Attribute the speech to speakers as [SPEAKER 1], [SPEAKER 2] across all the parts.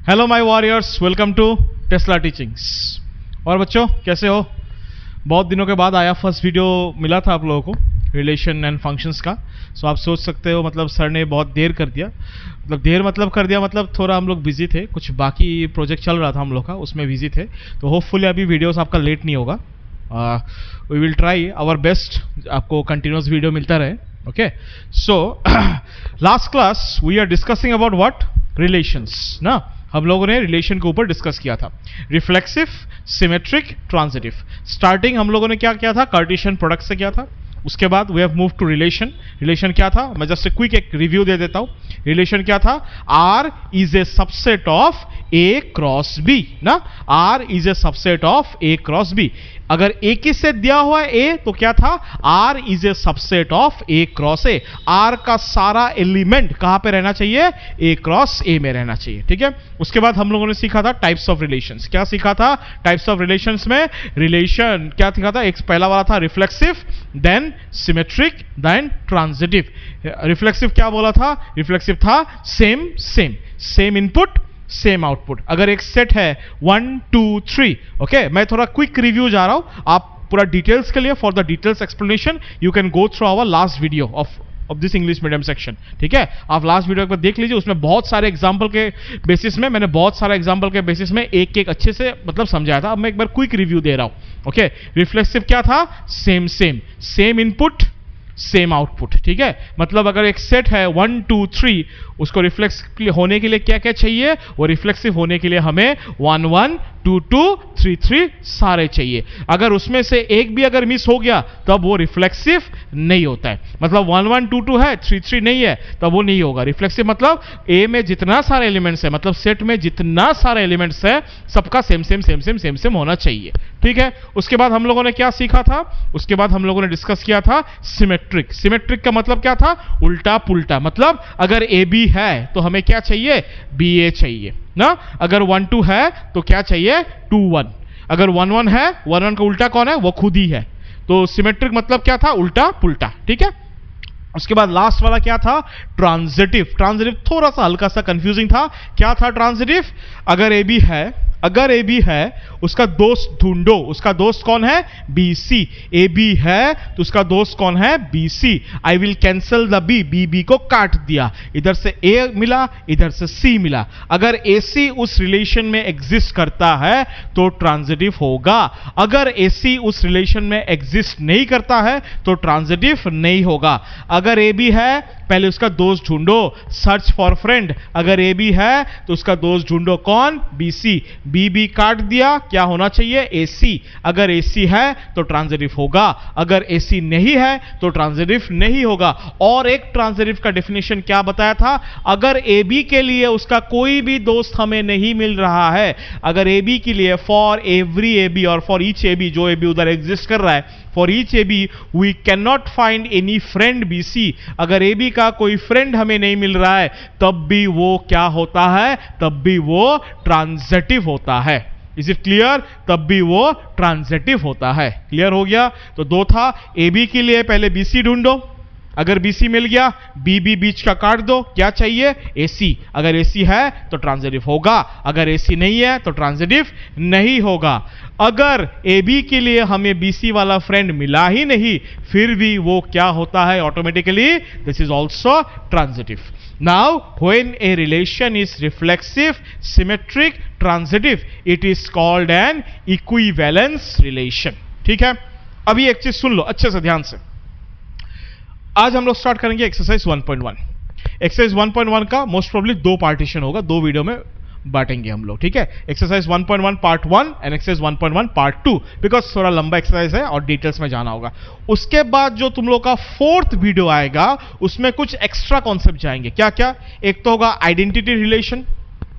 [SPEAKER 1] Hello my warriors, welcome to Tesla teachings. और बच्चों कैसे हो? बहुत दिनों के बाद आया फर्स्ट वीडियो मिला था आप लोगों को रिलेशन एंड फंक्शंस का। सो आप सोच सकते हो मतलब सर ने बहुत देर कर दिया। मतलब थोड़ा हम लोग बिजी थे, कुछ बाकी प्रोजेक्ट चल रहा था हम लोग का, उसमें बिजी थे। तो होपफुली अभी वीडियोस आपका लेट नहीं होगा। We will try our best, आपको कंटिन्यूस वीडियो मिलता रहे। Okay, so last class we are discussing about what? Relations ना। हम लोगों ने रिलेशन के ऊपर डिस्कस किया था, रिफ्लेक्सिव, सिमेट्रिक, ट्रांजिटिव। स्टार्टिंग हम लोगों ने क्या किया था? कार्टेशियन प्रोडक्ट से किया था। उसके बाद we have move to relation. Relation क्या था? मैं जस्ट क्विक एक रिव्यू दे देता हूं। रिलेशन क्या था? R is a subset of A cross B ना। R is a subset of A cross B. अगर ए की सेट दिया हुआ है ए, तो क्या था? R is a subset of A cross A. R का सारा एलिमेंट कहां पे रहना चाहिए? ए क्रॉस ए में रहना चाहिए। ठीक है। उसके बाद हम लोगों ने सीखा था टाइप्स ऑफ रिलेशंस। क्या सीखा था टाइप्स ऑफ रिलेशंस में? रिलेशन क्या सीखा था? एक पहला वाला था reflexive, then symmetric, then transitive. Reflexive क्या बोला था? रिफ्लेक्सिव था सेम इनपुट सेम आउटपुट। अगर एक सेट है 1 2 3, ओके, मैं थोड़ा क्विक रिव्यू जा रहा हूं। आप पूरा डिटेल्स के लिए, for the details explanation you can go through our last video of this English medium section. ठीक है, आप लास्ट वीडियो पर देख लीजिए, उसमें बहुत सारे एग्जांपल के बेसिस में मैंने एक एक अच्छे से मतलब समझाया था। अब मैं एक बार क्विक रिव्यू दे रहा हूं। ओके, रिफ्लेक्सिव क्या था? Same input same output. ठीक है, मतलब अगर एक सेट है 1 2 3, उसको रिफ्लेक्स होने के लिए क्या क्या चाहिए? वो रिफ्लेक्सिव होने के लिए हमें 1 1 2 2 3 3 सारे चाहिए। अगर उसमें से एक भी अगर मिस हो गया तब वो रिफ्लेक्सिव नहीं होता है। मतलब 1 1 2 2 है, 3 3 नहीं है, तब वो नहीं होगा रिफ्लेक्सिव। मतलब ए में जितना सारे एलिमेंट्स है, मतलब सेट में जितना सारे एलिमेंट्स है, सबका सेम होना चाहिए। ठीक है। उसके बाद हम लोगों ने क्या सीखा था? उसके बाद हम लोगों ने डिस्कस किया था सिमेट्रिक का मतलब क्या था? उल्टा पुल्टा। मतलब अगर ए बी है तो हमें क्या चाहिए? बी ए चाहिए ना। अगर 1 2 है तो क्या चाहिए? 2 1। अगर 1 1 है, 1 1 का उल्टा कौन है? वो खुद ही है। तो सिमेट्रिक मतलब क्या था? उल्टा पुल्टा। ठीक है। उसके बाद लास्ट वाला क्या था? ट्रांजिटिव थोड़ा सा हल्का सा कंफ्यूजिंग था। क्या था ट्रांजिटिव? अगर ए बी है उसका दोस्त ढूंढो। उसका दोस्त कौन है? बी सी। ए बी है तो उसका दोस्त कौन है? B C. I will cancel the B को काट दिया। इधर से ए मिला, इधर से सी मिला। अगर ए सी उस रिलेशन में एग्जिस्ट करता है तो ट्रांजिटिव होगा। अगर ए सी उस रिलेशन में एग्जिस्ट नहीं करता है तो ट्रांजिटिव नहीं होगा। अगर ए बी है, पहले उसका दोस्त ढूंढो, सर्च फॉर फ्रेंड। अगर ए बी है तो उसका दोस्त ढूंढो, कौन? B C. बी काट दिया, क्या होना चाहिए? ए सी। अगर ए सी है तो ट्रांजिटिव होगा, अगर ए सी नहीं है तो ट्रांजिटिव नहीं होगा। और एक ट्रांजिटिव का डेफिनेशन क्या बताया था? अगर ए बी के लिए उसका कोई भी दोस्त हमें नहीं मिल रहा है, अगर ए बी के लिए फॉर एवरी ए बी और फॉर ईच ए बी, जो ए बी उधर एग्जिस्ट कर रहा है, for each A B we can not find any friend B C. अगर ए बी का कोई फ्रेंड हमें नहीं मिल रहा है तब भी वो क्या होता है? तब भी वो ट्रांजिटिव होता है। Is it clear? तब भी वो ट्रांजिटिव होता है। क्लियर हो गया? तो दो था, ए बी के लिए पहले बी सी ढूंढो, अगर बी सी मिल गया, बी बीच का काट दो, क्या चाहिए? ए सी। अगर ए सी है तो ट्रांजिटिव होगा, अगर ए सी नहीं है तो ट्रांजिटिव नहीं होगा। अगर ए बी के लिए हमें बी सी वाला फ्रेंड मिला ही नहीं, फिर भी वो क्या होता है? Automatically this is also transitive. Now, when a relation is reflexive, symmetric, transitive, it is called an equivalence relation. ठीक है। अभी एक चीज सुन लो अच्छे से ध्यान से। आज हम लोग स्टार्ट करेंगे एक्सरसाइज 1.1। एक्सरसाइज 1.1 का मोस्ट प्रोबेबली 2 पार्टीशन होगा, 2 वीडियो में बांटेंगे हम लोग। ठीक है। Exercise 1.1 part 1 and exercise 1.1 part 2, because थोड़ा लंबा एक्सरसाइज है और डिटेल्स में जाना होगा। उसके बाद जो तुम लोग का 4th वीडियो आएगा उसमें कुछ एक्स्ट्रा कॉन्सेप्ट जाएंगे। क्या क्या? एक तो होगा आइडेंटिटी रिलेशन,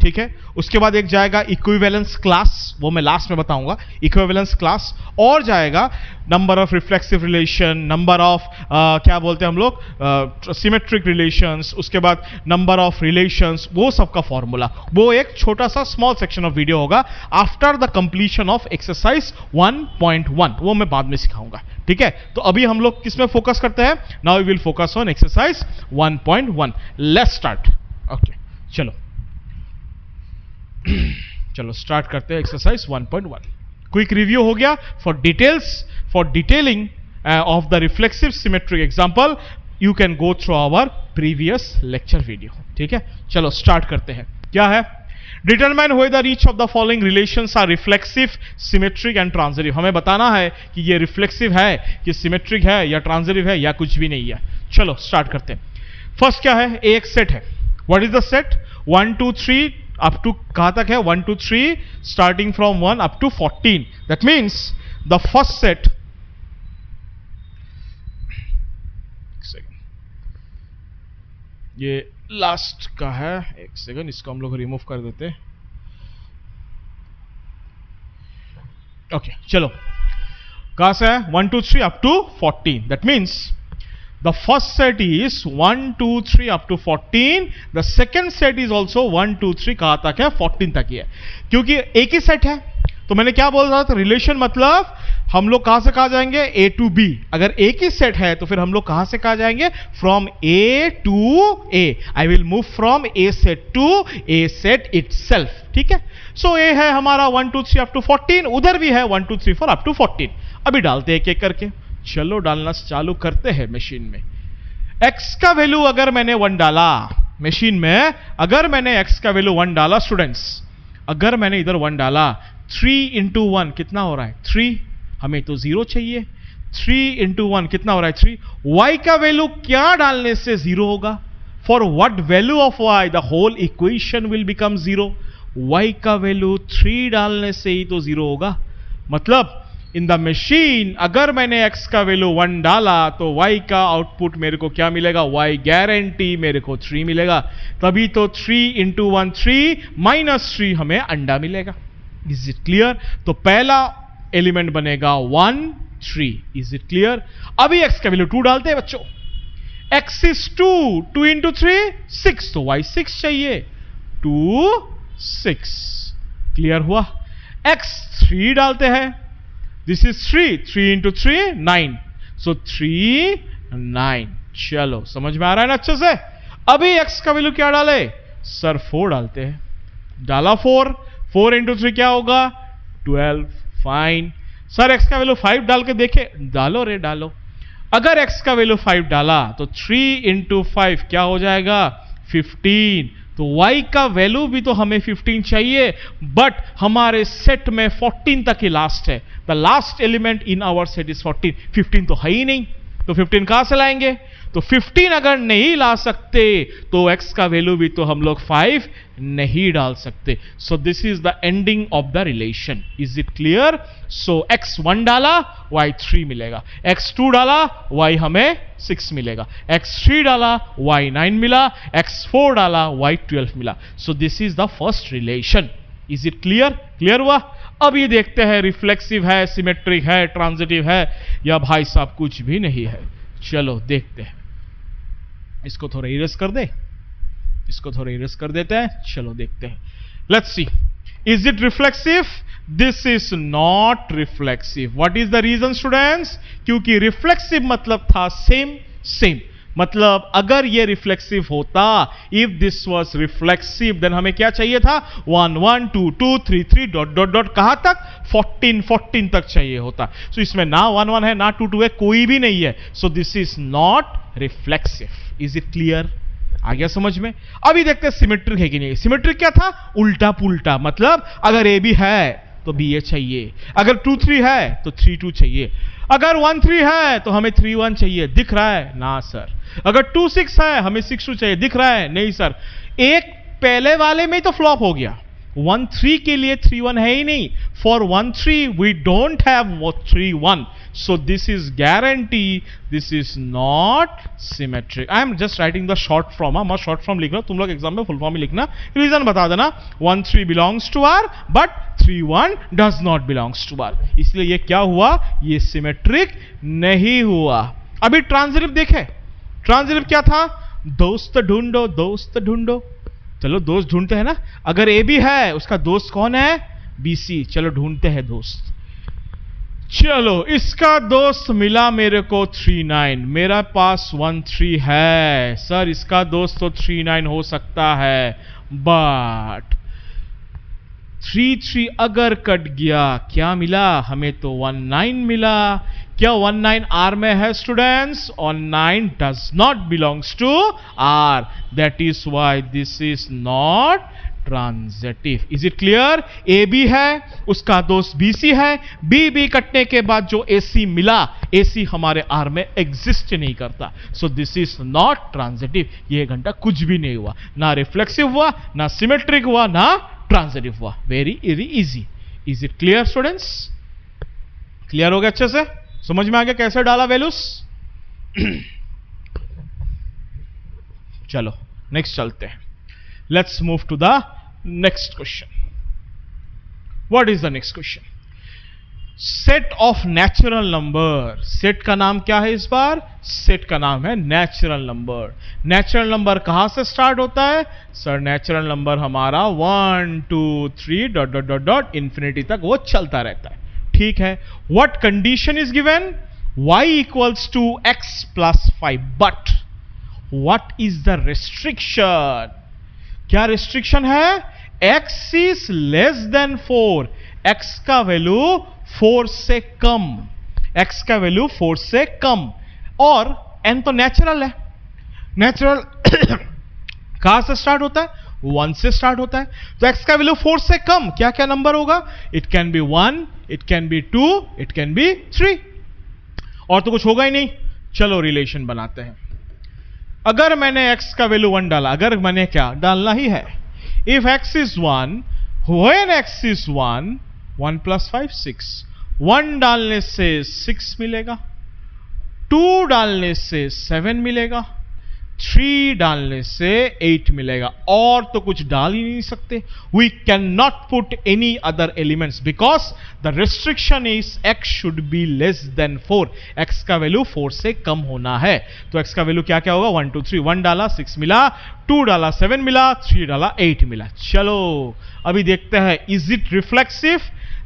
[SPEAKER 1] ठीक है। उसके बाद एक जाएगा इक्विवेलेंस क्लास, वो मैं लास्ट में बताऊंगा, इक्विवेलेंस क्लास। और जाएगा number of reflexive relation, number of क्या बोलते हैं हम लोग, सिमेट्रिक रिलेशंस। उसके बाद नंबर ऑफ रिलेशंस, वो सब का फॉर्मूला। वो एक छोटा सा स्मॉल सेक्शन ऑफ वीडियो होगा after the completion of exercise 1.1, वो मैं बाद में सिखाऊंगा। ठीक है। तो अभी हम लोग किस में फोकस करते हैं? Now we will focus on exercise 1.1। Let's start. Okay, चलो। चलो स्टार्ट करते हैं एक्सरसाइज 1.1। क्विक रिव्यू हो गया for detailing of the reflexive symmetric example you can go through our previous lecture video. ठीक है, चलो स्टार्ट करते हैं। क्या है? Determine whether each of the following relations are reflexive, symmetric and transitive. हमें बताना है कि ये रिफ्लेक्सिव है कि सिमेट्रिक है या ट्रांजिटिव है या कुछ भी नहीं है। चलो स्टार्ट करते हैं। फर्स्ट क्या है? एक सेट है। What is the set? 1 2 3 up to कहां तक है? 1 2 3 starting from 1 up to 14। That means the first set, ये लास्ट का है, एक सेकंड, इसको हम लोग रिमूव कर देते हैं। ओके, चलो कहां से है? 1 2 3 up to 14। That means the first set is 1 2 3 up to 14, the second set is also 1 2 3 कहां तक है? 14 तक ही है, क्योंकि एक ही सेट है। तो मैंने क्या बोल रहा था? रिलेशन मतलब हम लोग कहां से कहां जाएंगे? A to B। अगर एक ही सेट है तो फिर हम लोग कहां से कहां जाएंगे? From A to A। I will move from A set to A set itself. ठीक है, सो A है हमारा 1 2 3 अप टू 14, उधर भी है 1 2 3 4 अप टू 14। अभी डालते हैं एक एक करके। चलो डालना चालू करते हैं मशीन में। x का वैल्यू अगर मैंने 1 डाला मशीन में, अगर मैंने x का वैल्यू 1 डाला स्टूडेंट्स, अगर मैंने इधर 1 डाला, 3 इंटू 1 कितना हो रहा है? 3। हमें तो 0 चाहिए। 3 इंटू 1 कितना हो रहा है? 3। y का वैल्यू क्या डालने से 0 होगा? For what value of y the whole equation will become 0। y का वैल्यू 3 डालने से ही तो 0 होगा। मतलब इन द मशीन अगर मैंने x का वैल्यू 1 डाला तो y का आउटपुट मेरे को क्या मिलेगा? y गारंटी मेरे को 3 मिलेगा। तभी तो 3 इंटू 1 3 माइनस 3 हमें अंडा मिलेगा। Is it clear? तो पहला एलिमेंट बनेगा 1 3। Is it clear? अभी x का वैल्यू 2 डालते हैं बच्चों। x इज 2, 2 इंटू 3 6, तो y 6 चाहिए। 2 6। क्लियर हुआ? x 3 डालते हैं। दिस इज 3, 3 इंटू 3 9, सो 3 9। चलो समझ में आ रहा है ना अच्छे से? अभी x का वैल्यू क्या डाले? सर 4 डालते हैं। डाला 4, 4 इंटू 3 क्या होगा? 12। फाइन। सर x का वैल्यू 5 डाल के देखे? डालो रे डालो। अगर x का वैल्यू 5 डाला तो 3 इंटू 5 क्या हो जाएगा? 15। तो y का वैल्यू भी तो हमें 15 चाहिए, बट हमारे सेट में 14 तक ही लास्ट है। The last element in our set is 14। 15 तो है ही नहीं, तो 15 कहां से लाएंगे? तो 15 अगर नहीं ला सकते तो x का वैल्यू भी तो हम लोग 5 नहीं डाल सकते। सो this is the ending of the relation. Is it clear? So x 1 डाला y 3 मिलेगा, x 2 डाला y हमें 6 मिलेगा, x 3 डाला y 9 मिला, x 4 डाला y 12 मिला। सो this is the first relation. Is it clear? Clear हुआ? अब ये देखते हैं रिफ्लेक्सिव है, सिमेट्रिक है, ट्रांजिटिव है या भाई साहब कुछ भी नहीं है। चलो देखते हैं। इसको थोड़ा इरेज कर दे, इसको थोड़ा इरेज कर देते हैं। चलो देखते हैं। Let's see, is it reflexive? This is not reflexive. What is the reason students? क्योंकि रिफ्लेक्सिव मतलब था सेम सेम। मतलब अगर ये रिफ्लेक्सिव होता, if this was reflexive, then हमें क्या चाहिए था? 1 1 2 2 3 3 डॉट डॉट डॉट कहां तक? 14 14 तक चाहिए होता। सो इसमें ना 1 1 है ना 2 2 है, कोई भी नहीं है। So this is not reflexive. Is it clear? आ गया समझ में? अभी देखते हैं सिमेट्रिक है कि नहीं। सिमेट्रिक क्या था? उल्टा पुल्टा। मतलब अगर ए बी है तो बी ए चाहिए, अगर 2 3 है तो 3 2 चाहिए, अगर 1 3 है तो हमें 3 1 चाहिए। दिख रहा है? ना सर। अगर 2 6 है हमें 6 2 चाहिए। दिख रहा है? नहीं सर। एक पहले वाले में तो फ्लॉप हो गया। 1 3 के लिए 3 1 है ही नहीं। For 1 3 we don't have 3 1। So this is guarantee this is not symmetric. I am just writing the short form। मैं शॉर्ट फॉर्म लिख रहा हूं, तुम लोग एग्जाम में फुल फॉर्म ही लिखना। रीजन बता देना। 1 3 belongs to R but 3 1 does not belongs to R। इसलिए ये क्या हुआ? ये सिमेट्रिक नहीं हुआ। अभी ट्रांजिटिव देखे। ट्रांजिटिव क्या था? दोस्त ढूंढो, दोस्त ढूंढो। चलो दोस्त ढूंढते हैं ना। अगर ए बी है उसका दोस्त कौन है? BC। चलो ढूंढते हैं दोस्त। चलो इसका दोस्त मिला मेरे को 3 9। मेरा पास 1 3 है। सर इसका दोस्त तो 3 9 हो सकता है, बट 3 अगर कट गया क्या मिला हमें? तो 19 मिला। क्या 19 R में है students? 19 does not belongs to R, that is why this is not transitive. Is it clear? A B है, उसका दोस्त बी सी है, बी बी कटने के बाद जो ए सी मिला, ए सी हमारे आर में एग्जिस्ट नहीं करता, सो दिस इज नॉट ट्रांजिटिव। ये घंटा कुछ भी नहीं हुआ, ना रिफ्लेक्सिव हुआ, ना सिमेट्रिक हुआ, ना ट्रांजिटिव हुआ। Very very easy. Is it clear students? Clear हो गया? अच्छे से समझ में आ गया कैसे डाला वैल्यूज? चलो नेक्स्ट चलते हैं। Let's move to the next question. What is the next question? Set of natural number. Set का नाम क्या है इस बार? Set का नाम है natural number. Natural number कहां से start होता है? सर natural number हमारा 1 2 3 dot dot dot dot infinity तक वो चलता रहता है। ठीक है। What condition is given? Y equals to x plus 5. But what is the restriction? क्या रिस्ट्रिक्शन है? x is less than 4, x का वैल्यू 4 से कम, x का वैल्यू 4 से कम, और n तो नेचुरल है। नेचुरल कहां से स्टार्ट होता है? 1 से स्टार्ट होता है। तो x का वैल्यू 4 से कम क्या क्या नंबर होगा? It can be 1, it can be 2, it can be 3, और तो कुछ होगा ही नहीं। चलो रिलेशन बनाते हैं। अगर मैंने x का वैल्यू 1 डाला, अगर मैंने क्या डालना ही है, if x is 1, when x is 1, 1 plus 5 6, 1 डालने से 6 मिलेगा, 2 डालने से 7 मिलेगा, 3 डालने से 8 मिलेगा, और तो कुछ डाल ही नहीं सकते। We can not put any other elements because the restriction is x should be less than 4, x का वैल्यू 4 से कम होना है। तो x का वैल्यू क्या क्या होगा? 1 2 3, 1 डाला 6 मिला, 2 डाला 7 मिला, 3 डाला 8 मिला। चलो अभी देखते हैं, is it reflexive?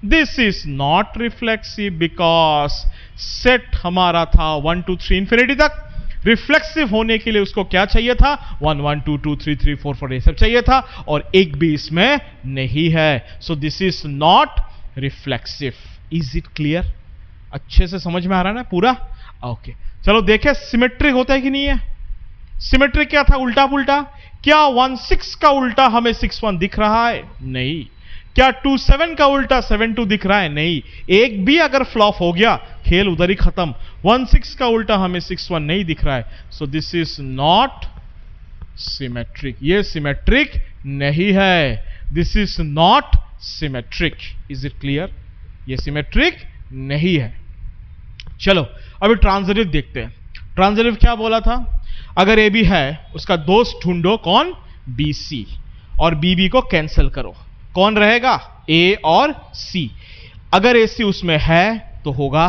[SPEAKER 1] This is not reflexive because set हमारा था 1 2 3 इंफिनिटी तक। रिफ्लेक्सिव होने के लिए उसको क्या चाहिए था? 1 1 2 2 3 3 4 4 ये सब चाहिए था, और एक भी इसमें नहीं है। So this is not reflexive. Is it clear? अच्छे से समझ में आ रहा है ना पूरा? ओके चलो देखें सिमेट्रिक होता है कि नहीं है। सिमेट्रिक क्या था? उल्टा पुल्टा। क्या 1 6 का उल्टा हमें 6 1 दिख रहा है? नहीं। क्या 2 7 का उल्टा 7 2 दिख रहा है? नहीं। एक भी अगर फ्लॉप हो गया खेल उधर ही खत्म। 1 6 का उल्टा हमें 6 1 नहीं दिख रहा है, so this is not symmetric. ये सिमेट्रिक नहीं है। This is not symmetric. Is it clear? ये सिमेट्रिक नहीं है। चलो अभी ट्रांजिटिव देखते हैं। ट्रांजिटिव क्या बोला था? अगर ए बी है, उसका दोस्त ढूंढो, कौन? बी सी, और बी बी को कैंसिल करो। कौन रहेगा? ए और सी। अगर ए सी उसमें है तो होगा,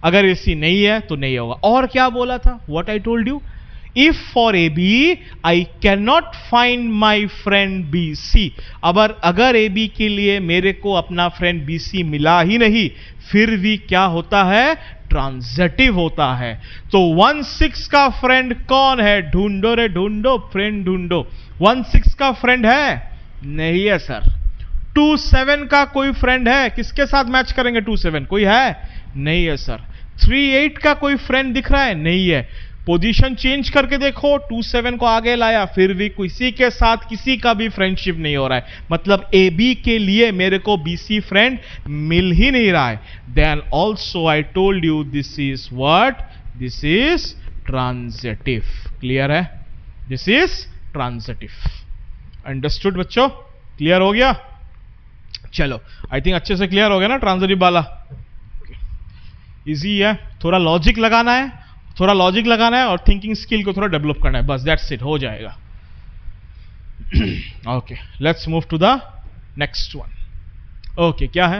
[SPEAKER 1] अगर ए सी नहीं है तो नहीं होगा। और क्या बोला था? What I told you, if for A B I can not find my friend B C. अगर ए बी के लिए मेरे को अपना फ्रेंड बी सी मिला ही नहीं, फिर भी क्या होता है? ट्रांजिटिव होता है। तो 1 6 का फ्रेंड कौन है? ढूंढो रे ढूंढो, फ्रेंड ढूंढो। 1 6 का फ्रेंड है? नहीं है सर। 2 7 का कोई फ्रेंड है? किसके साथ मैच करेंगे 2 7? कोई है? नहीं है सर। 3 8 का कोई फ्रेंड दिख रहा है? नहीं है। पोजीशन चेंज करके देखो, 2 7 को आगे लाया, फिर भी किसी के साथ किसी का भी फ्रेंडशिप नहीं हो रहा है। मतलब ए बी के लिए मेरे को बी सी फ्रेंड मिल ही नहीं रहा है। Then also I told you this is what? This is transitive. Clear है? This is transitive. अंडरस्टूड बच्चों? क्लियर हो गया? चलो आई थिंक अच्छे से क्लियर हो गया ना ट्रांजिटिव वाला? इजी है। थोड़ा लॉजिक लगाना है, थोड़ा लॉजिक लगाना है, और थिंकिंग स्किल को थोड़ा डेवलप करना है, बस दैट्स इट, हो जाएगा। Okay let's move to the next one. Okay क्या है?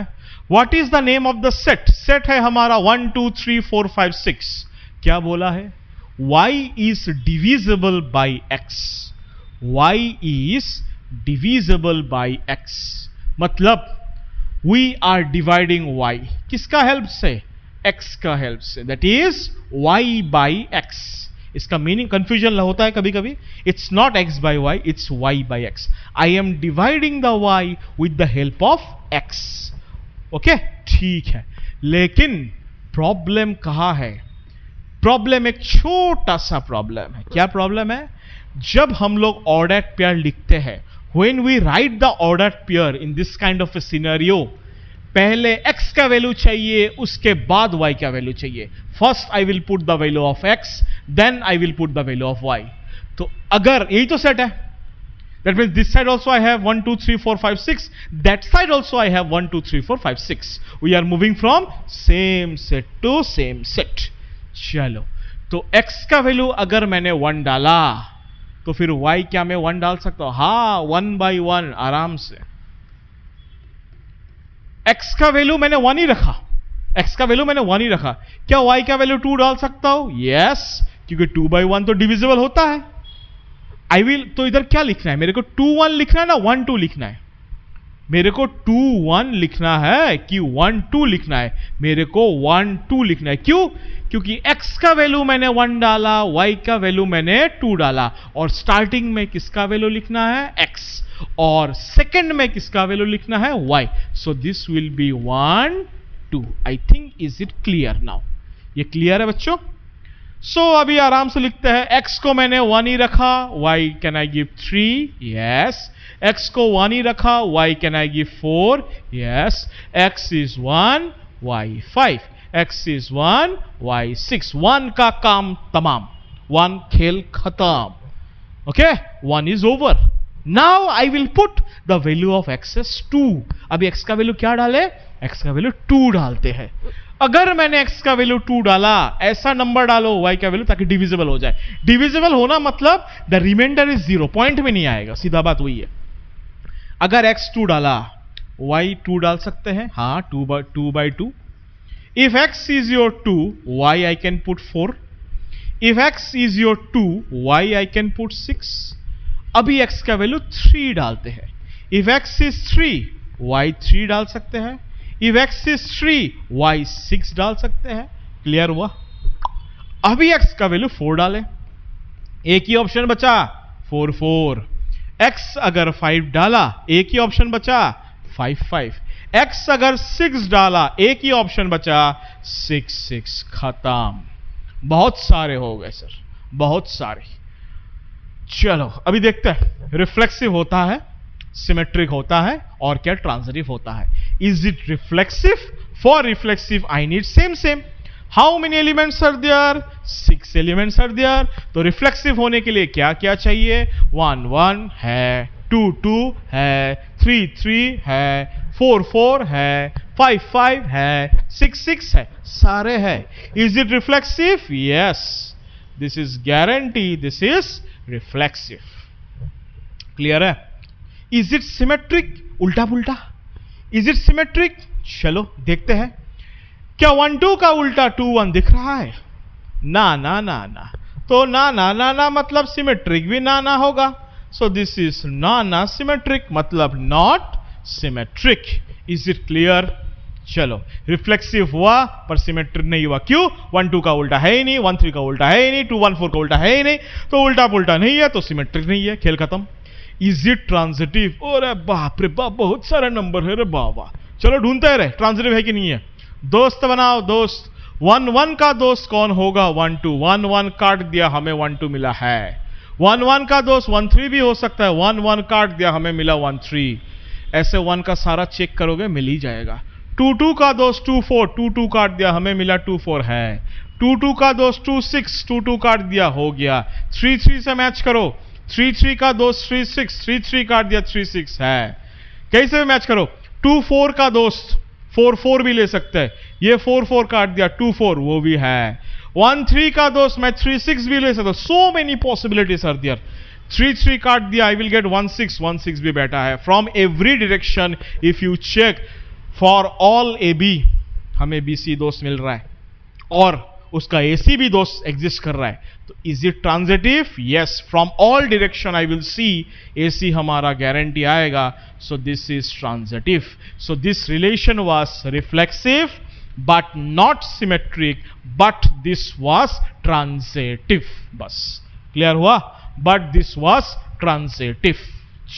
[SPEAKER 1] What is the name of the set? Set है हमारा 1 2 3 4 5 6। क्या बोला है? y is divisible by x। y is divisible by x मतलब we are dividing y किसका हेल्प से? x का हेल्प से। That is y by x। इसका मीनिंग कंफ्यूजन होता है कभी कभी. It's not x by y, it's y by x. I am dividing the y with the help of x. Okay, ठीक है. लेकिन प्रॉब्लम कहां है? प्रॉब्लम एक छोटा सा प्रॉब्लम है. क्या प्रॉब्लम है? जब हम लोग ऑर्डर्ड पेयर लिखते हैं, when we write the ordered pair in this kind of a scenario, पहले x का वैल्यू चाहिए, उसके बाद y का वैल्यू चाहिए. First I will put the value of x, then I will put the value of y. तो अगर यही तो सेट है, that means this side also I have 1 2 3 4 5 6, that side also I have 1 2 3 4 5 6. We are moving from same set to same set. चलो, तो x का value अगर मैंने 1 डाला, तो फिर y क्या मैं 1 डाल सकता हूं? हाँ, 1 by 1 आराम से. x का वैल्यू मैंने 1 ही रखा, x का वैल्यू मैंने 1 ही रखा. क्या y का वैल्यू 2 डाल सकता हूं? यस, क्योंकि 2 by 1 तो डिविजिबल होता है. आई विल, तो इधर क्या लिखना है मेरे को? 2 1 लिखना है ना 1 2 लिखना है? मेरे को 2 1 लिखना है कि 1 2 लिखना है? मेरे को 1 2 लिखना है. क्यों? क्योंकि x का वैल्यू मैंने 1 डाला, y का वैल्यू मैंने 2 डाला, और स्टार्टिंग में किसका वैल्यू लिखना है? x, और सेकंड में किसका वैल्यू लिखना है? y. So this will be 1 2. I think, is it clear now? ये क्लियर है बच्चों? सो अभी आराम से लिखते हैं. x को मैंने 1 ही रखा, y can I give 3? Yes. x को 1 ही रखा, y can I give 4? Yes. x is 1, y 5, x is 1, y 6. 1 का काम तमाम, 1 खेल खत्म. Okay, 1 is over. Now I will put the value of x S 2. अभी x का वैल्यू क्या डाले? x का वैल्यू 2 डालते हैं. अगर मैंने x का वैल्यू 2 डाला, ऐसा नंबर डालो y का वैल्यू ताकि डिविजिबल हो जाए. डिविजिबल होना मतलब द रिमाइंडर इज 0, पॉइंट में नहीं आएगा. सीधा बात वही है. अगर x 2 डाला, y 2 डाल सकते हैं. हाँ, 2 by 2. If x is your 2, y I can put 4. If x is your 2, y I can put 6. अभी x का वैल्यू 3 डालते हैं. If x is 3, y 3 डाल सकते हैं. If x is 3, y 6 डाल सकते हैं. क्लियर हुआ? अभी x का वैल्यू 4 डालें. एक ही ऑप्शन बचा, 4 4. x अगर 5 डाला, एक ही ऑप्शन बचा, 5 5. x अगर 6 डाला, एक ही ऑप्शन बचा, 6 6. खत्म. बहुत सारे हो गए सर, बहुत सारे. चलो अभी देखते हैं. रिफ्लेक्सिव होता है, सिमेट्रिक होता है, और क्या ट्रांजिटिव होता है. Is it reflexive? For reflexive I need same. How many elements are there? 6 elements are there. तो रिफ्लेक्सिव होने के लिए क्या क्या चाहिए? 1 1 है, 2 2 है, 3 3 है, 4 4 है, 5 5 है, 6 6 है, सारे है. Is it reflexive? Yes, this is guarantee, this is reflexive. Clear है? Is it symmetric? उल्टा पुल्टा. Is it symmetric? चलो देखते हैं. क्या 1 2 का उल्टा 2 1 दिख रहा है? ना ना ना ना. तो ना ना ना ना मतलब सिमेट्रिक भी ना ना होगा. सो दिस इज ना सिमेट्रिक, मतलब not symmetric. Is it clear? चलो, रिफ्लेक्सिव हुआ पर सिमेट्रिक नहीं हुआ. क्यों? 1 2 का उल्टा है ही नहीं, 1 3 का उल्टा है ही नहीं, 2 1 4 का उल्टा है ही नहीं. तो उल्टा पुल्टा नहीं है तो सिमेट्रिक नहीं है. खेल खत्म. Is it transitive? अरे बाप रे बाप, बहुत सारे नंबर है रे बाबा. चलो ढूंढते रहे ट्रांजिटिव है कि नहीं है. दोस्त बनाओ दोस्त. 1 1 का दोस्त कौन होगा? 1 2. 1 1 काट दिया, हमें 1 2 मिला है. 1 1 का दोस्त 1 3 भी हो सकता है. 1 1 काट दिया, हमें मिला 1 3. ऐसे 1 का सारा चेक करोगे, मिल ही जाएगा. 2 2 का दोस्त 2 4, 2 2 काट दिया, हमें मिला 2 4 है. 2 2 का दोस्त 2 6, 2 2 काट दिया, हो गया. 3 3 से मैच करो. 3 3 का दोस्त 3 6, 3 3 काट दिया, 3 6 है. कैसे भी मैच करो. 2 4 का दोस्त 4 4 भी ले सकते हैं. ये 4 4 काट दिया, 2 4 वो भी है. 1 3 का दोस्त मैं 3 6 भी ले सकता हूं. So many possibilities are there. 3 3 काट दिया, आई विल गेट 1 6. 1 6 भी बैठा है. From every direction if you check for all A B, हमें BC दोस्त मिल रहा है और उसका AC भी दोस्त एग्जिस्ट कर रहा है. तो is it transitive? Yes, from all direction I will see AC हमारा गारंटी आएगा. सो this is transitive. So this relation was reflexive but not symmetric, but this was transitive. बस क्लियर हुआ, but this was transitive.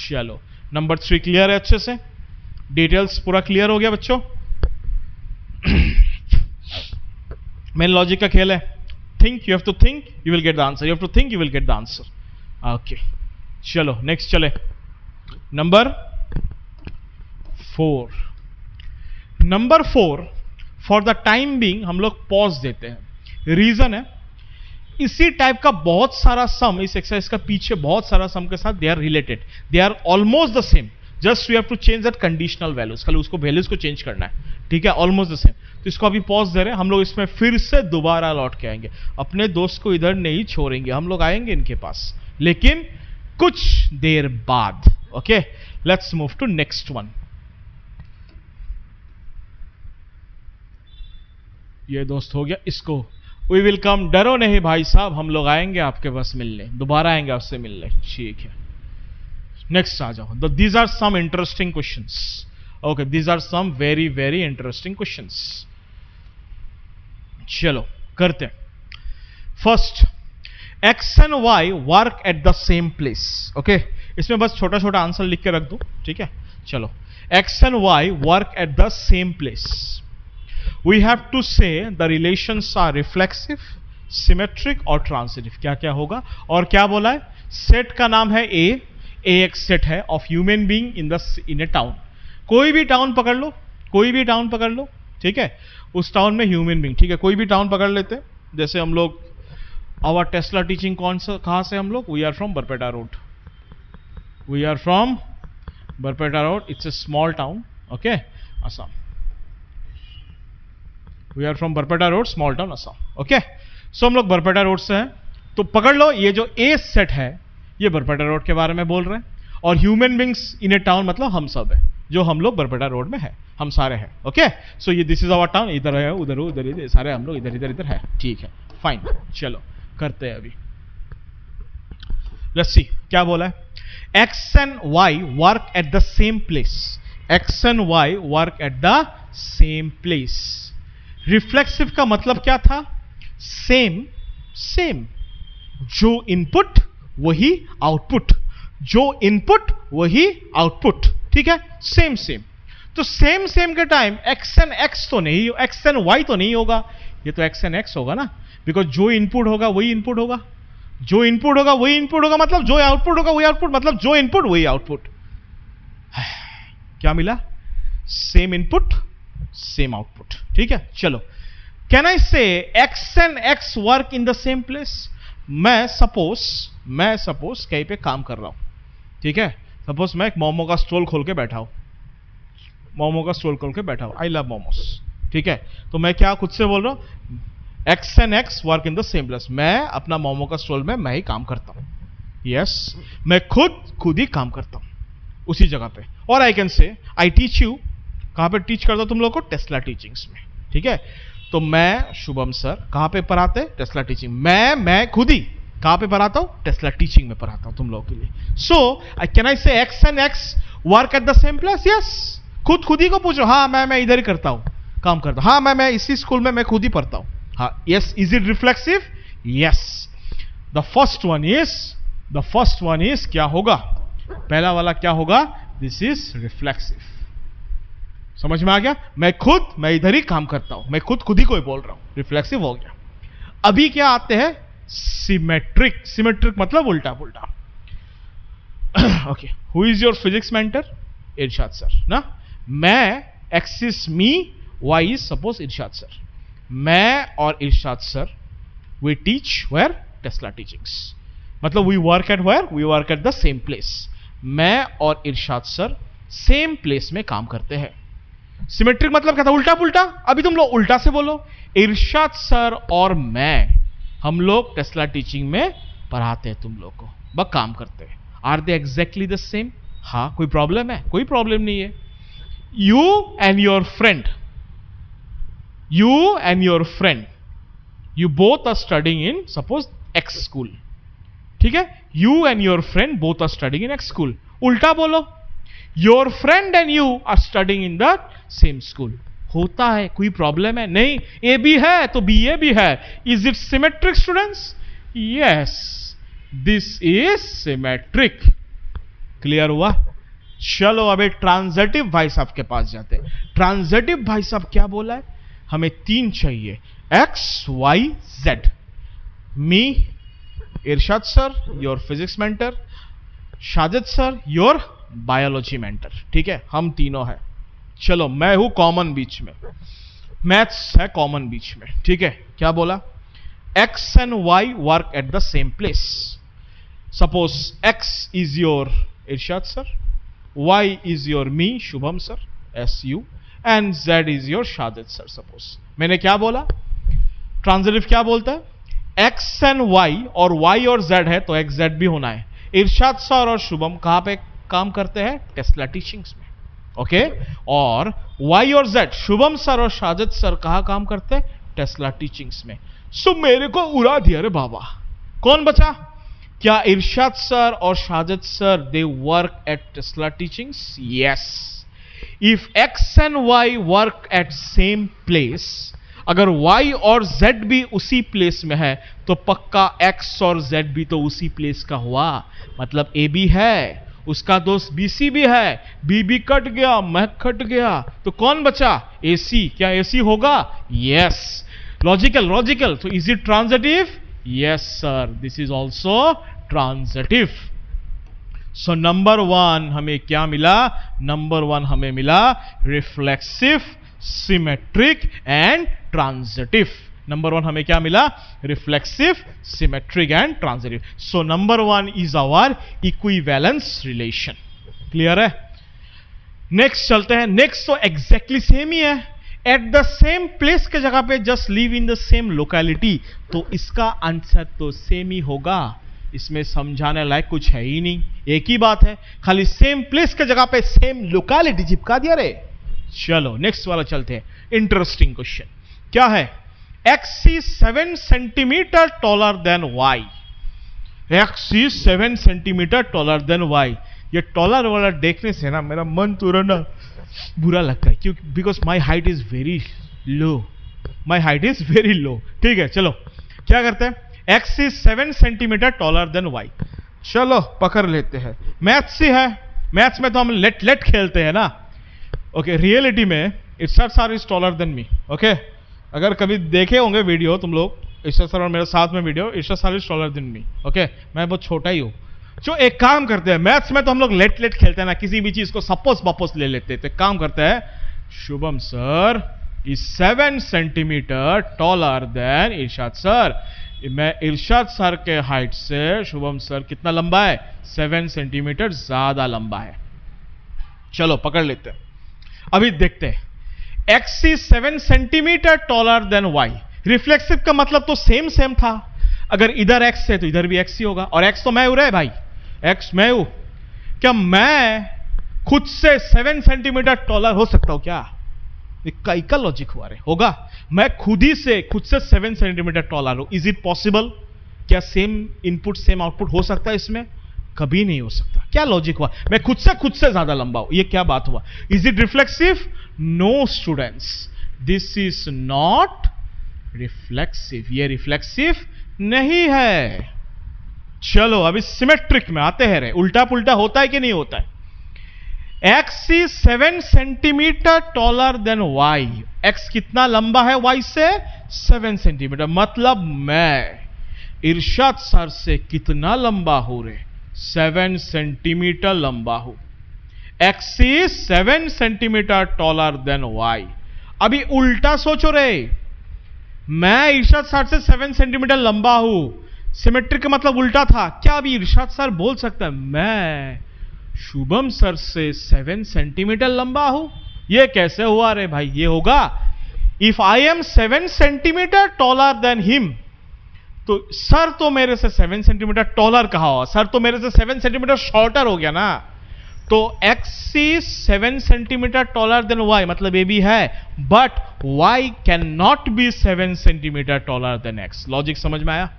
[SPEAKER 1] चलो number 3 clear है अच्छे से, details पूरा clear हो गया बच्चों। मेन लॉजिक का खेल है, think, you have to think, you will get the answer, you have to think, you will get the answer. Okay चलो नेक्स्ट चले, number 4। Number 4 for the time being हम लोग पॉज देते हैं। रीजन है, इसी टाइप का बहुत सारा सम इस एक्सरसाइज का पीछे बहुत सारा सम के साथ they are related, they are almost the same, just we have to change that conditional values, खाली उसको वैल्यूज को चेंज करना है, ठीक है, ऑलमोस्ट द सेम। तो इसको अभी पॉज दे रहे हैं, हम लोग इसमें फिर से दोबारा लौट के आएंगे, अपने दोस्त को इधर नहीं छोड़ेंगे, हम लोग आएंगे इनके पास, लेकिन कुछ देर बाद। Okay let's move to next one. ये दोस्त हो गया, इसको वी विल कम, डरो नहीं भाई साहब, हम लोग आएंगे आपके पास मिलने, दोबारा आएंगे आपसे मिलने, ठीक है। नेक्स्ट आ जाओ, these are some interesting questions. Okay these are some very very interesting questions. चलो करते हैं। First, X and Y work at the same place. Okay इसमें बस छोटा छोटा आंसर लिख के रख दो, ठीक है। चलो, X and Y work at the same place, we have to say the relations are reflexive, symmetric और transitive। क्या क्या होगा और क्या बोला है? सेट का नाम है A एक सेट है of human being in A town. कोई भी टाउन पकड़ लो, कोई भी टाउन पकड़ लो, ठीक है, उस टाउन में ह्यूमन बीइंग, ठीक है, कोई भी टाउन पकड़ लेते, जैसे हम लोग आवर टेस्ला टीचिंग कौन सा, कहां से हम लोग, we are from Barpeta Road, we are from Barpeta Road, it's a small town, okay, Assam, we are from Barpeta Road, small town Assam, okay. So हम लोग बरपेटा रोड से हैं, तो पकड़ लो ये जो ए सेट है ये बरपेटा रोड के बारे में बोल रहे हैं, और human beings in A town मतलब हम सब है, जो हम लोग बरपेटा रोड में है, हम सारे हैं, ओके। सो ये दिस इज आवर टाउन, इधर है, उधर उधर इधर, सारे हम लोग इधर इधर इधर है, ठीक है, फाइन। चलो करते हैं अभी, लेट्स सी क्या बोला है। X and Y work at the same place, X and Y work at the same place. Reflexive का मतलब क्या था? सेम सेम, जो इनपुट वही आउटपुट, जो इनपुट वही आउटपुट, ठीक है, सेम सेम। तो सेम सेम के टाइम एक्स एंड एक्स तो नहीं, एक्स एंड वाई तो नहीं होगा, ये तो एक्स एंड एक्स होगा ना, बिकॉज जो इनपुट होगा वही इनपुट होगा, जो इनपुट होगा वही इनपुट होगा, मतलब जो आउटपुट होगा वही आउटपुट, मतलब जो इनपुट वही आउटपुट। क्या मिला? सेम इनपुट सेम आउटपुट, ठीक है। चलो, कैन आई से x and x work in the same place? मैं सपोज कहीं पे काम कर रहा हूं, ठीक है, सपोज मैं एक मोमो का स्टॉल खोल के बैठा हूं, मोमो का स्टॉल खोल के बैठा हूं, आई लव मोमोस, ठीक है। तो मैं क्या खुद से बोल रहा हूं, x and x work in the same place, मैं अपना मोमो का स्टॉल में मैं ही काम करता हूं, यस, मैं खुद ही काम करता हूं उसी जगह पे। और आई कैन से आई टीच यू, कहां पे टीच करता हूं तुम लोग को? टेस्ला टीचिंग्स में, ठीक है। तो मैं शुभम सर कहां पे पढ़ाते हैं? Tesla teaching. मैं खुद ही कहां पे पढ़ाता हूं? टेस्ला टीचिंग में पढ़ाता हूं तुम लोगों के लिए। सो कैन आई से x and x work at the same place? Yes, खुद ही को पूछ रहा हूं, हाँ मैं इधर ही करता हूं, काम करता हूं, हाँ मैं इसी स्कूल में मैं खुद ही पढ़ता हूं, हाँ, yes. Is it reflexive? Yes. The first one is क्या होगा? पहला वाला क्या होगा? This is reflexive. समझ में आ गया? मैं इधर ही काम करता हूं, मैं खुद ही को ही बोल रहा हूं, रिफ्लेक्सिव हो गया। अभी क्या आते हैं? सिमेट्रिक। सिमेट्रिक मतलब उल्टा पुल्टा। Okay, who is your physics mentor? Irshad sir ना। मैं X is me, Y is suppose Irshad sir. मैं और Irshad sir we teach where? Tesla teachings. मतलब we work at where? We work at the same place. मैं और इरशाद सर सेम प्लेस में काम करते हैं। सिमेट्रिक मतलब क्या था? उल्टा पुल्टा। अभी तुम लोग उल्टा से बोलो, इरशाद सर और मैं, हम लोग टेस्ला टीचिंग में पढ़ाते हैं तुम लोग को, बस काम करते हैं। Are they exactly the same? हाँ, कोई प्रॉब्लम है? कोई प्रॉब्लम नहीं है। You and your friend, you both are studying in suppose X school, ठीक है। You and your friend both are studying in X school. उल्टा बोलो, your friend and you are studying in the same school. होता है, कोई problem है? नहीं, ए B है तो बी ए भी है. Is it symmetric students? Yes, this is symmetric. Clear हुआ? चलो अब एक ट्रांजिटिव भाई साहब के पास जाते हैं. ट्रांजिटिव भाई साहब क्या बोला है? हमें 3 चाहिए, X Y Z. Me Irshad sir your physics mentor, Shajid sir your biology mentor. ठीक है, हम तीनों हैं. चलो मैं हूं कॉमन बीच में, मैथ्स है कॉमन बीच में. ठीक है, क्या बोला? X and Y work at the same place. Suppose X is your Irshad sir, y is your me Shubham sir SU and z is your Shajid sir. Suppose मैंने क्या बोला? ट्रांजिटिव क्या बोलता है? x and y, और y और z है तो x z भी होना है. इरशाद सर और शुभम कहां पे काम करते हैं? टेस्ला टीचिंग्स में. ओके, और y और z, शुभम सर और शाजिद सर कहां काम करते हैं? टेस्ला टीचिंग्स में. सो मेरे को उड़ा दिया रे बाबा. कौन बचा? क्या इरशाद सर और Shajid sir they work at Tesla teachings? Yes. If X and Y work at same place, अगर y और z भी उसी प्लेस में है तो पक्का x और z भी तो उसी प्लेस का हुआ. मतलब a भी है, उसका दोस्त BC भी है, B भी कट गया, मैं कट गया, तो कौन बचा? AC. क्या AC होगा? यस. Logical logical. तो is it transitive? Yes sir, this is also transitive. So number 1 हमें क्या मिला? Number 1 हमें मिला reflexive, symmetric and transitive. Number 1 हमें क्या मिला? Reflexive, symmetric and transitive. So number 1 is our equivalence relation. Clear है? Next चलते हैं. Next तो exactly same ही है. एट द सेम प्लेस के जगह पे just live in the same locality, तो इसका आंसर तो सेम ही होगा. इसमें समझाने लायक कुछ है ही नहीं, एक ही बात है, खाली सेम प्लेस के जगह पे सेम लोकेलिटी चिपका दिया रे. चलो नेक्स्ट वाला चलते हैं. इंटरेस्टिंग क्वेश्चन क्या है? X is 7 centimetre taller than Y. X is 7 centimetre taller than Y. ये टॉलर वाला देखने से ना मेरा मन तुरंत ना बुरा लगता है, क्योंकि because my height is very low. My height is very low. ठीक है, चलो क्या करते हैं? X is 7 centimetre taller than Y. चलो पकड़ लेते हैं. मैथ्स ही है, मैथ्स में तो हम लेट खेलते हैं ना. ओके, रियलिटी में Irshad sir is taller than me. Okay, अगर कभी देखे होंगे वीडियो तुम लोग, इरशाद सर और मेरे साथ में video, Irshad sir is taller than me. Okay, मैं बहुत छोटा ही हूं. जो एक काम करते हैं, मैथ्स में तो हम लोग लेट खेलते हैं ना, किसी भी चीज को सपोज वापस ले लेते हैं. तो एक काम करते हैं, Shubham sir is 7 centimetre taller than Irshad sir. मैं इरशाद सर के हाइट से शुभम सर कितना लंबा है? 7 सेंटीमीटर ज्यादा लंबा है. चलो पकड़ लेते हैं. अभी देखते हैं. X is 7 centimetre taller than Y. Reflexive का मतलब तो सेम था. अगर इधर एक्स है तो इधर भी एक्स ही होगा, और एक्स तो मैं हूं रे भाई, एक्स मैं हूं. क्या मैं खुद से 7 सेंटीमीटर टॉलर हो सकता हूं क्या? का लॉजिक हुआ रे? होगा. मैं खुद से 7 सेंटीमीटर टॉलर हूं. Is it possible? क्या सेम इनपुट सेम आउटपुट हो सकता है इसमें? कभी नहीं हो सकता. क्या लॉजिक हुआ? मैं खुद से ज्यादा लंबा हूं, ये क्या बात हुआ? Is it reflexive? No students, this is not reflexive. ये रिफ्लेक्सिव नहीं है. चलो अभी सिमेट्रिक में आते हैं रे. उल्टा पुल्टा होता है कि नहीं होता है? X is 7 centimetre taller than Y. X कितना लंबा है वाई से? 7 सेंटीमीटर. मतलब मैं इरशाद सर से कितना लंबा हूं रे? 7 सेंटीमीटर लंबा हूं. X is 7 centimetre taller than Y. अभी उल्टा सोचो रे. मैं इरशाद सर से 7 सेंटीमीटर लंबा हूं. सिमेट्रिक का मतलब उल्टा था. क्या अभी इरशाद सर बोल सकता है मैं शुभम सर से 7 सेंटीमीटर लंबा हूं? यह कैसे हुआ रे भाई? ये होगा if I am 7 centimetre taller than him, तो सर तो मेरे से 7 सेंटीमीटर टॉलर कहा हुआ, सर तो मेरे से 7 सेंटीमीटर शॉर्टर हो गया ना. तो x is 7 centimetre taller than y, मतलब ये भी है, but y can not be 7 centimetre taller then x. Logic समझ में आया?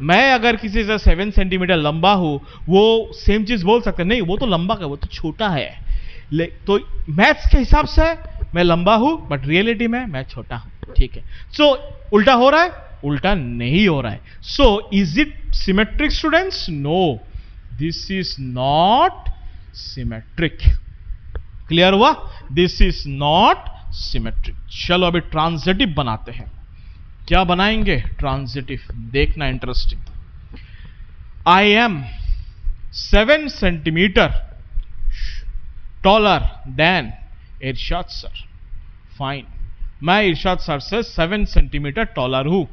[SPEAKER 1] मैं अगर किसी से 7 सेंटीमीटर लंबा हूं, वो सेम चीज बोल सकते नहीं, वो तो लंबा है, वो तो छोटा है. तो मैथ्स के हिसाब से मैं लंबा हूं बट रियलिटी में मैं छोटा हूं, ठीक है। सो उल्टा हो रहा है? उल्टा नहीं हो रहा है। So is it symmetric students? No, this is not symmetric. Clear हुआ? This is not symmetric. चलो अभी ट्रांजिटिव बनाते हैं। क्या बनाएंगे? ट्रांजिटिव। देखना interesting. I am 7 centimetre taller than Irshad sir. Fine, मैं इरशाद सर से 7 सेंटीमीटर टॉलर हूं।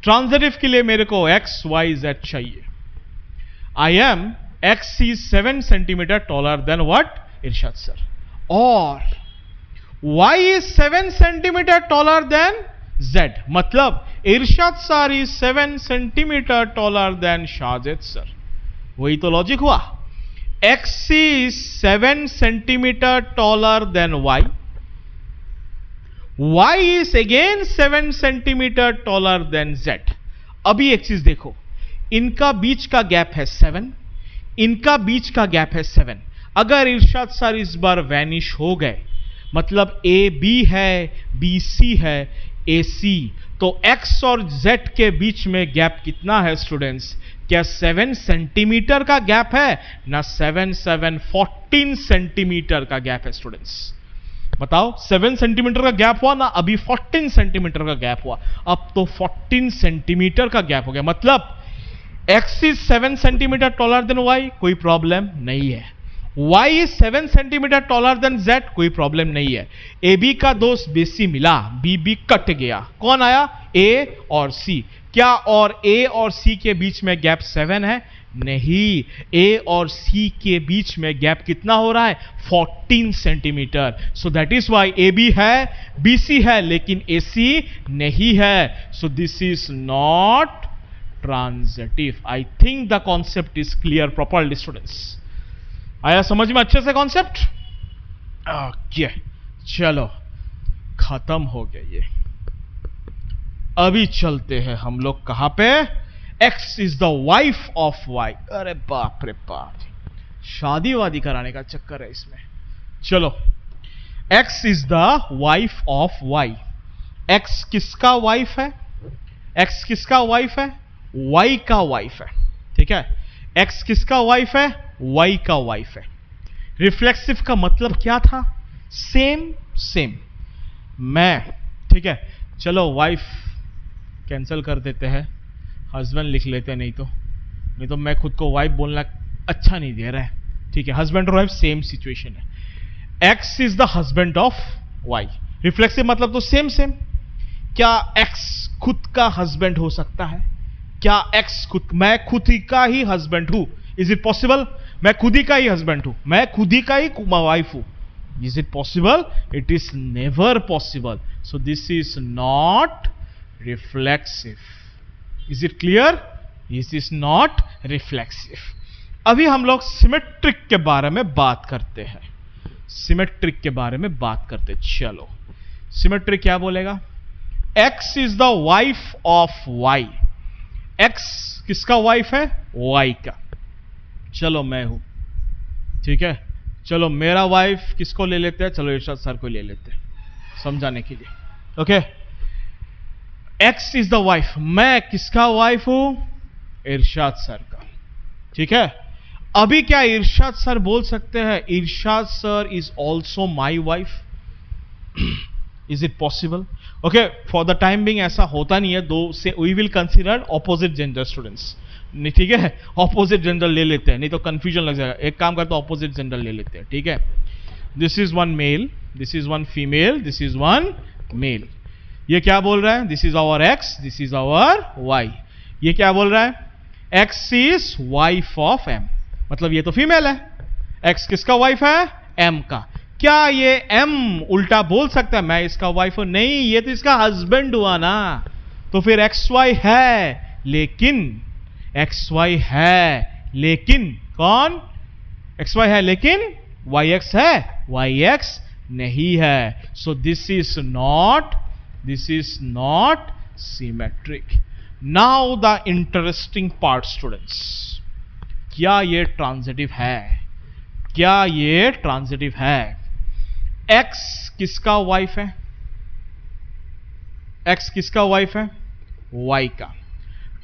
[SPEAKER 1] ट्रांजिटिव के लिए मेरे को एक्स वाई जेड चाहिए। I am X is 7 centimetre taller than what? Irshad sir. और y is 7 centimetre taller than z, मतलब Irshad sir is 7 centimetre taller than Shajid sir. वही तो लॉजिक हुआ। x is 7 centimetre taller than y, y is again 7 centimetre taller than z। अभी एक चीज देखो, इनका बीच का गैप है 7, इनका बीच का गैप है 7। अगर इरशाद सर इस बार वैनिश हो गए, मतलब ए बी है, बी सी है, ए सी, तो x और z के बीच में गैप कितना है स्टूडेंट्स? क्या 7 सेंटीमीटर का गैप है? ना 7 7 14 सेंटीमीटर का गैप है स्टूडेंट्स। बताओ, 7 सेंटीमीटर का गैप हुआ ना, अभी 14 सेंटीमीटर का गैप हुआ, अब तो 14 सेंटीमीटर का गैप हो गया। मतलब x is 7 centimetre taller than y, कोई प्रॉब्लम नहीं है। y is 7 centimetre taller than z, कोई प्रॉब्लम नहीं है। ए बी का दोस्त BC मिला, बी कट गया, कौन आया? A और C। क्या और A और C के बीच में गैप 7 है? नहीं, A और C के बीच में गैप कितना हो रहा है? 14 centimetre. So that is why AB है, BC है, लेकिन AC नहीं है। So this is not transitive. I think the concept is clear properly students. आया समझ में अच्छे से कॉन्सेप्ट? ओके, चलो खत्म हो गया ये। अभी चलते हैं हम लोग कहां पे? X is the wife of Y। अरे बाप रे बाप, शादी वादी कराने का चक्कर है इसमें। चलो, X is the wife of Y। X किसका वाइफ है? X किसका वाइफ है? Y का वाइफ है, ठीक है। X किसका वाइफ है? Y का वाइफ है। रिफ्लेक्सिव का मतलब क्या था? Same same. मैं, ठीक है, चलो वाइफ कैंसिल कर देते हैं, हस्बैंड लिख लेते हैं, नहीं तो मैं खुद को वाइफ बोलना अच्छा नहीं दे रहा है, ठीक है। हस्बैंड और वाइफ सेम सिचुएशन है। X is the husband of Y। Reflexive मतलब तो सेम सेम। क्या X खुद का हस्बैंड हो सकता है? क्या X मैं खुद ही का ही हस्बैंड हूं? Is it possible? मैं खुद ही का ही हस्बैंड हूं, मैं खुद ही का ही वाइफ हूं। Is it possible? It is never possible. So this is not reflexive. Is it clear? This is not reflexive. अभी हम लोग सिमेट्रिक के बारे में बात करते हैं। सिमेट्रिक के बारे में बात करते। चलो, सिमेट्रिक क्या बोलेगा? X is the wife of Y। X किसका वाइफ है? Y का। चलो मैं हूं, ठीक है। चलो मेरा वाइफ किसको ले लेते हैं? चलो इरशाद सर को ले लेते हैं समझाने के लिए। Okay, X is the wife. मैं किसका वाइफ हूं? इरशाद सर का, ठीक है। अभी क्या इरशाद सर बोल सकते हैं Irshad sir is also my wife? Is it possible? Okay, for the time being ऐसा होता नहीं है। दो से we will consider opposite gender students, ठीक है। ऑपोजिट जेंडर ले लेते हैं, नहीं तो कंफ्यूजन लग जाएगा। एक काम करते हैं, ऑपोजिट जेंडर ले लेते हैं, ठीक है। This is one male, this is one female, this is one male. ये क्या बोल रहा है? This is our X, this is our Y। ये क्या बोल रहा है? X is wife of M, मतलब ये तो फीमेल है। X किसका वाइफ है? M का। क्या ये M उल्टा बोल सकता है मैं इसका वाइफ हूं? नहीं, ये तो इसका हस्बैंड हुआ ना। तो फिर XY है, लेकिन XY है लेकिन कौन? XY है लेकिन YX है? YX नहीं है। So this is not symmetric. Now the interesting part students, क्या ये ट्रांजिटिव है? क्या ये ट्रांजिटिव है? X किसका वाइफ है? एक्स किसका वाइफ है? वाई का।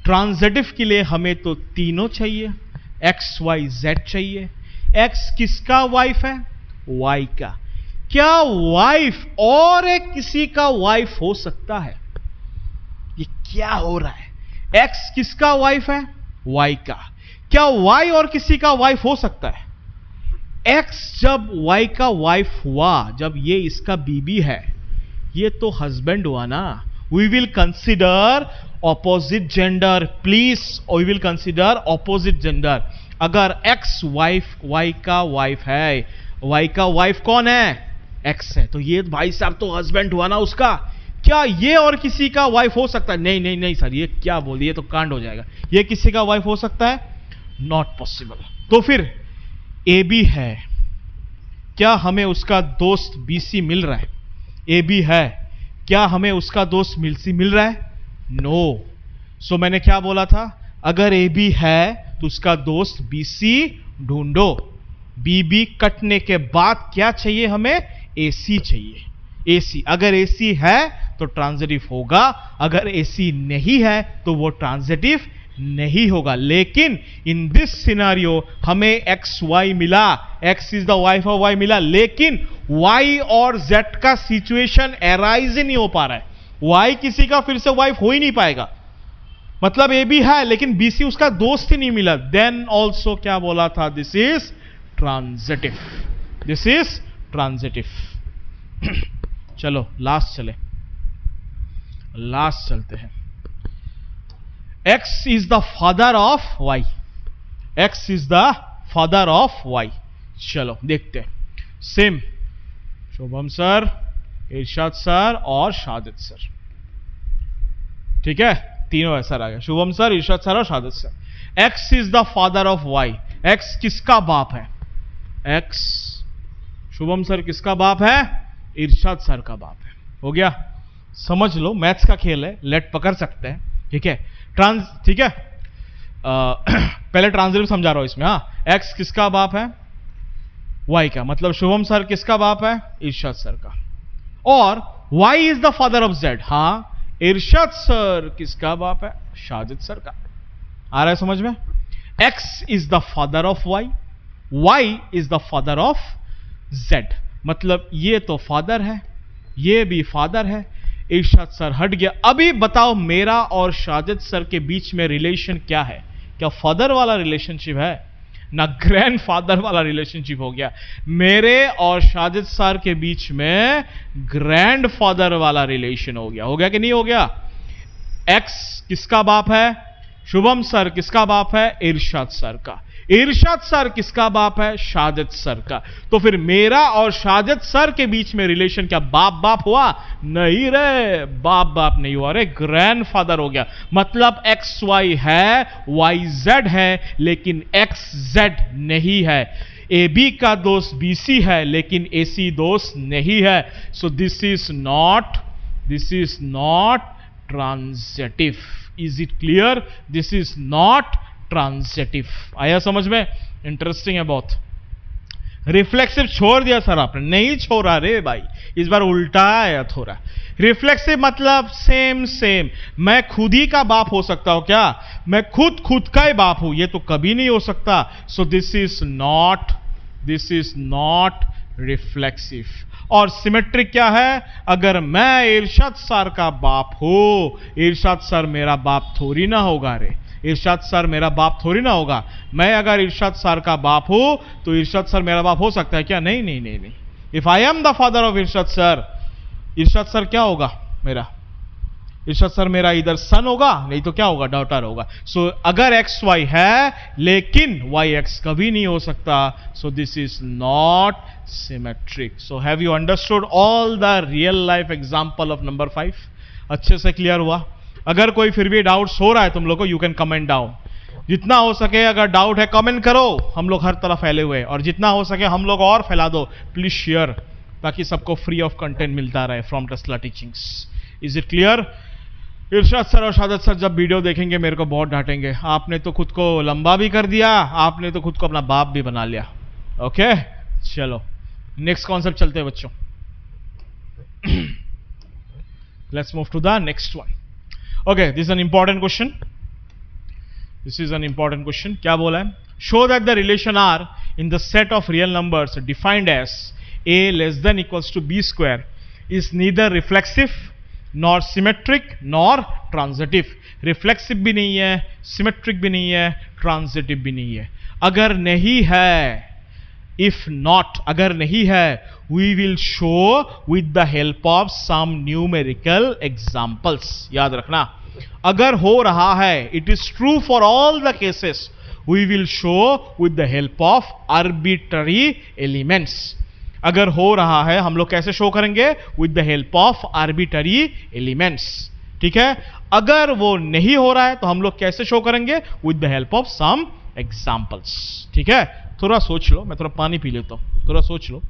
[SPEAKER 1] ट्रांजिटिव के लिए हमें तो तीनों चाहिए, एक्स वाई जेड चाहिए। एक्स किसका वाइफ है? वाई का। क्या वाइफ और एक किसी का वाइफ हो सकता है? ये क्या हो रहा है? एक्स किसका वाइफ है? वाई का। क्या वाई और किसी का वाइफ हो सकता है? एक्स जब वाई का वाइफ हुआ, जब ये इसका बीबी है, ये तो हस्बैंड हुआ ना। We will consider opposite gender, please, we will consider opposite gender. अगर एक्स वाइफ वाई का वाइफ है, वाई का वाइफ कौन है? एक्स है, तो ये भाई साहब तो हस्बैंड हुआ ना उसका। क्या ये और किसी का वाइफ हो सकता है? नहीं नहीं नहीं सर, ये क्या बोल दिए, ये तो कांड हो जाएगा। ये किसी का वाइफ हो सकता है? Not possible. तो फिर ए बी है, क्या हमें उसका दोस्त बी सी मिल रहा है? ए बी है, क्या हमें उसका दोस्त मिल रहा है? नो। सो मैंने क्या बोला था? अगर ए बी है तो उसका दोस्त बी सी ढूंढो। बी बी कटने के बाद क्या चाहिए हमें? ए सी चाहिए। ए सी, अगर ए सी है तो ट्रांजिटिव होगा, अगर ए सी नहीं है तो वो ट्रांजिटिव नहीं होगा। लेकिन इन दिस सिनारियो हमें एक्स वाई मिला, X is the wife of Y मिला, लेकिन वाई और जेड का सिचुएशन एराइज ही नहीं हो पा रहा है। वाई किसी का फिर से वाइफ हो ही नहीं पाएगा। मतलब ए बी है लेकिन बी सी उसका दोस्त ही नहीं मिला। देन ऑल्सो क्या बोला था? This is transitive, this is transitive. चलो लास्ट चलते हैं। X is the father of Y, X is the father of Y। चलो देखते हैं। सेम शुभम सर, इरशाद सर और शादिद सर, ठीक है, तीनों सर आ गए। शुभम सर, इरशाद सर और शादिद sir. X is the father of Y, X किसका बाप है? X शुभम सर किसका बाप है? इरशाद सर का बाप है। हो गया, समझ लो, मैथ्स का खेल है, लेट पकड़ सकते हैं, ठीक है। ठीक है, पहले ट्रांजिटिव समझा रहा हूं इसमें। हाँ, एक्स किसका बाप है? वाई का। मतलब शुभम सर किसका बाप है? इरशाद सर का। और Y is the father of Z. हाँ, इरशाद सर किसका बाप है? शाजिद सर का। आ रहा है समझ में? X is the father of Y, Y is the father of Z. मतलब ये तो फादर है, ये भी फादर है। इरशाद सर हट गया। अभी बताओ मेरा और शाजिद सर के बीच में रिलेशन क्या है? क्या फादर वाला रिलेशनशिप है? ना ग्रैंड फादर वाला रिलेशनशिप हो गया। मेरे और शाजिद सर के बीच में ग्रैंड फादर वाला रिलेशन हो गया। हो गया कि नहीं हो गया? एक्स किसका बाप है? शुभम सर किसका बाप है? इरशाद सर का। इरशाद सर किसका बाप है? शाजिद सर का। तो फिर मेरा और शाजिद सर के बीच में रिलेशन क्या बाप बाप हुआ? नहीं रे, बाप बाप नहीं हुआ रे, ग्रैंड फादर हो गया। मतलब एक्स वाई है, वाई जेड है, लेकिन एक्स जेड नहीं है। ए बी का दोस्त बी सी है, लेकिन ए सी दोस्त नहीं है। So this is not transitive. Is it clear? This is not transitive. आया समझ में? इंटरेस्टिंग है बहुत। रिफ्लेक्सिव छोड़ दिया सर आपने? नहीं छोड़ा रे भाई, इस बार उल्टा आया थोड़ा। रिफ्लेक्सिव मतलब सेम। मैं खुद ही का बाप हो सकता हूं क्या? मैं खुद का ही बाप हूं, ये तो कभी नहीं हो सकता। सो दिस इज नॉट रिफ्लेक्सिव। और सिमेट्रिक क्या है? अगर मैं इरशाद सर का बाप हूं, इरशाद सर मेरा बाप थोड़ी ना होगा रे, इरशाद सर मेरा बाप थोड़ी ना होगा। मैं अगर इरशाद सर का बाप हूं तो इरशाद सर मेरा बाप हो सकता है क्या? नहीं। If I am the father of Irshad sir क्या होगा मेरा? इरशाद सर मेरा इधर सन होगा, नहीं तो क्या होगा? डॉटर होगा। सो अगर एक्स वाई है लेकिन वाई एक्स कभी नहीं हो सकता। सो this is not symmetric. So have you understood all the real life example of number 5? अच्छे से क्लियर हुआ? अगर कोई फिर भी डाउट्स हो रहा है तुम लोग को, यू कैन कमेंट डाउन। जितना हो सके अगर डाउट है कमेंट करो, हम लोग हर तरफ फैले हुए हैं, और जितना हो सके हम लोग और फैला दो, प्लीज शेयर, ताकि सबको फ्री ऑफ कंटेंट मिलता रहे from Tesla teachings. Is it clear? Irshad sir और शाजिद सर जब वीडियो देखेंगे मेरे को बहुत डांटेंगे, आपने तो खुद को लंबा भी कर दिया, आपने तो खुद को अपना बाप भी बना लिया। ओके, चलो नेक्स्ट कॉन्सेप्ट चलते हैं बच्चों। Let's move to the next one. Okay, this is an important question. This is an important question. क्या बोला है? Show that the relation R in the set of real numbers defined as a less than equals to b square is neither reflexive nor symmetric nor transitive. Reflexive भी नहीं है, symmetric भी नहीं है, transitive भी नहीं है. अगर नहीं है, if not, अगर नहीं है, we will show with the help of some numerical examples. याद रखना, अगर हो रहा है, it is true for all the cases, we will show with the help of arbitrary elements. अगर हो रहा है, हम लोग कैसे शो करेंगे? with the help of arbitrary elements. ठीक है? अगर वो नहीं हो रहा है तो हम लोग कैसे शो करेंगे? with the help of some examples. ठीक है? थोड़ा सोच लो, मैं थोड़ा पानी पी लेता हूं, थोड़ा सोच लो.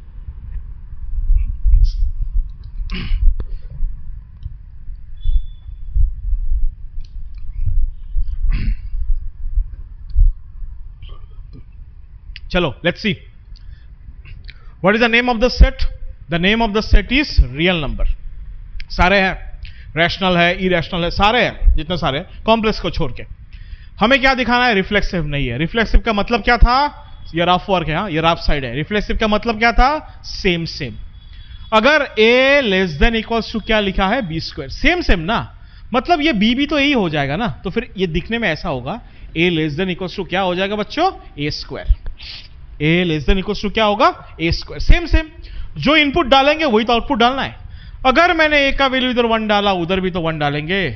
[SPEAKER 1] चलो, let's see. What is the name of the set? The name of the set is real number. सारे हैं, रैशनल है, इरेशनल है, सारे हैं, जितने सारे हैं, कॉम्प्लेक्स को छोड़ के. हमें क्या दिखाना है? रिफ्लेक्सिव नहीं है. रिफ्लेक्सिव का मतलब क्या था? ये रफ वर्क है, ये रफ साइड है. रिफ्लेक्सिव का मतलब क्या था? Same same. अगर a less than equals to क्या लिखा है? B square. सेम सेम ना, मतलब ये b भी तो यही हो जाएगा ना, तो फिर ये दिखने में ऐसा होगा. a less than equals to क्या हो जाएगा बच्चों? a square. a less than equals to क्या होगा? a square. सेम सेम, जो इनपुट डालेंगे वही तो आउटपुट डालना है. अगर मैंने a का वैल्यू इधर 1 डाला, उधर भी तो 1 डालेंगे.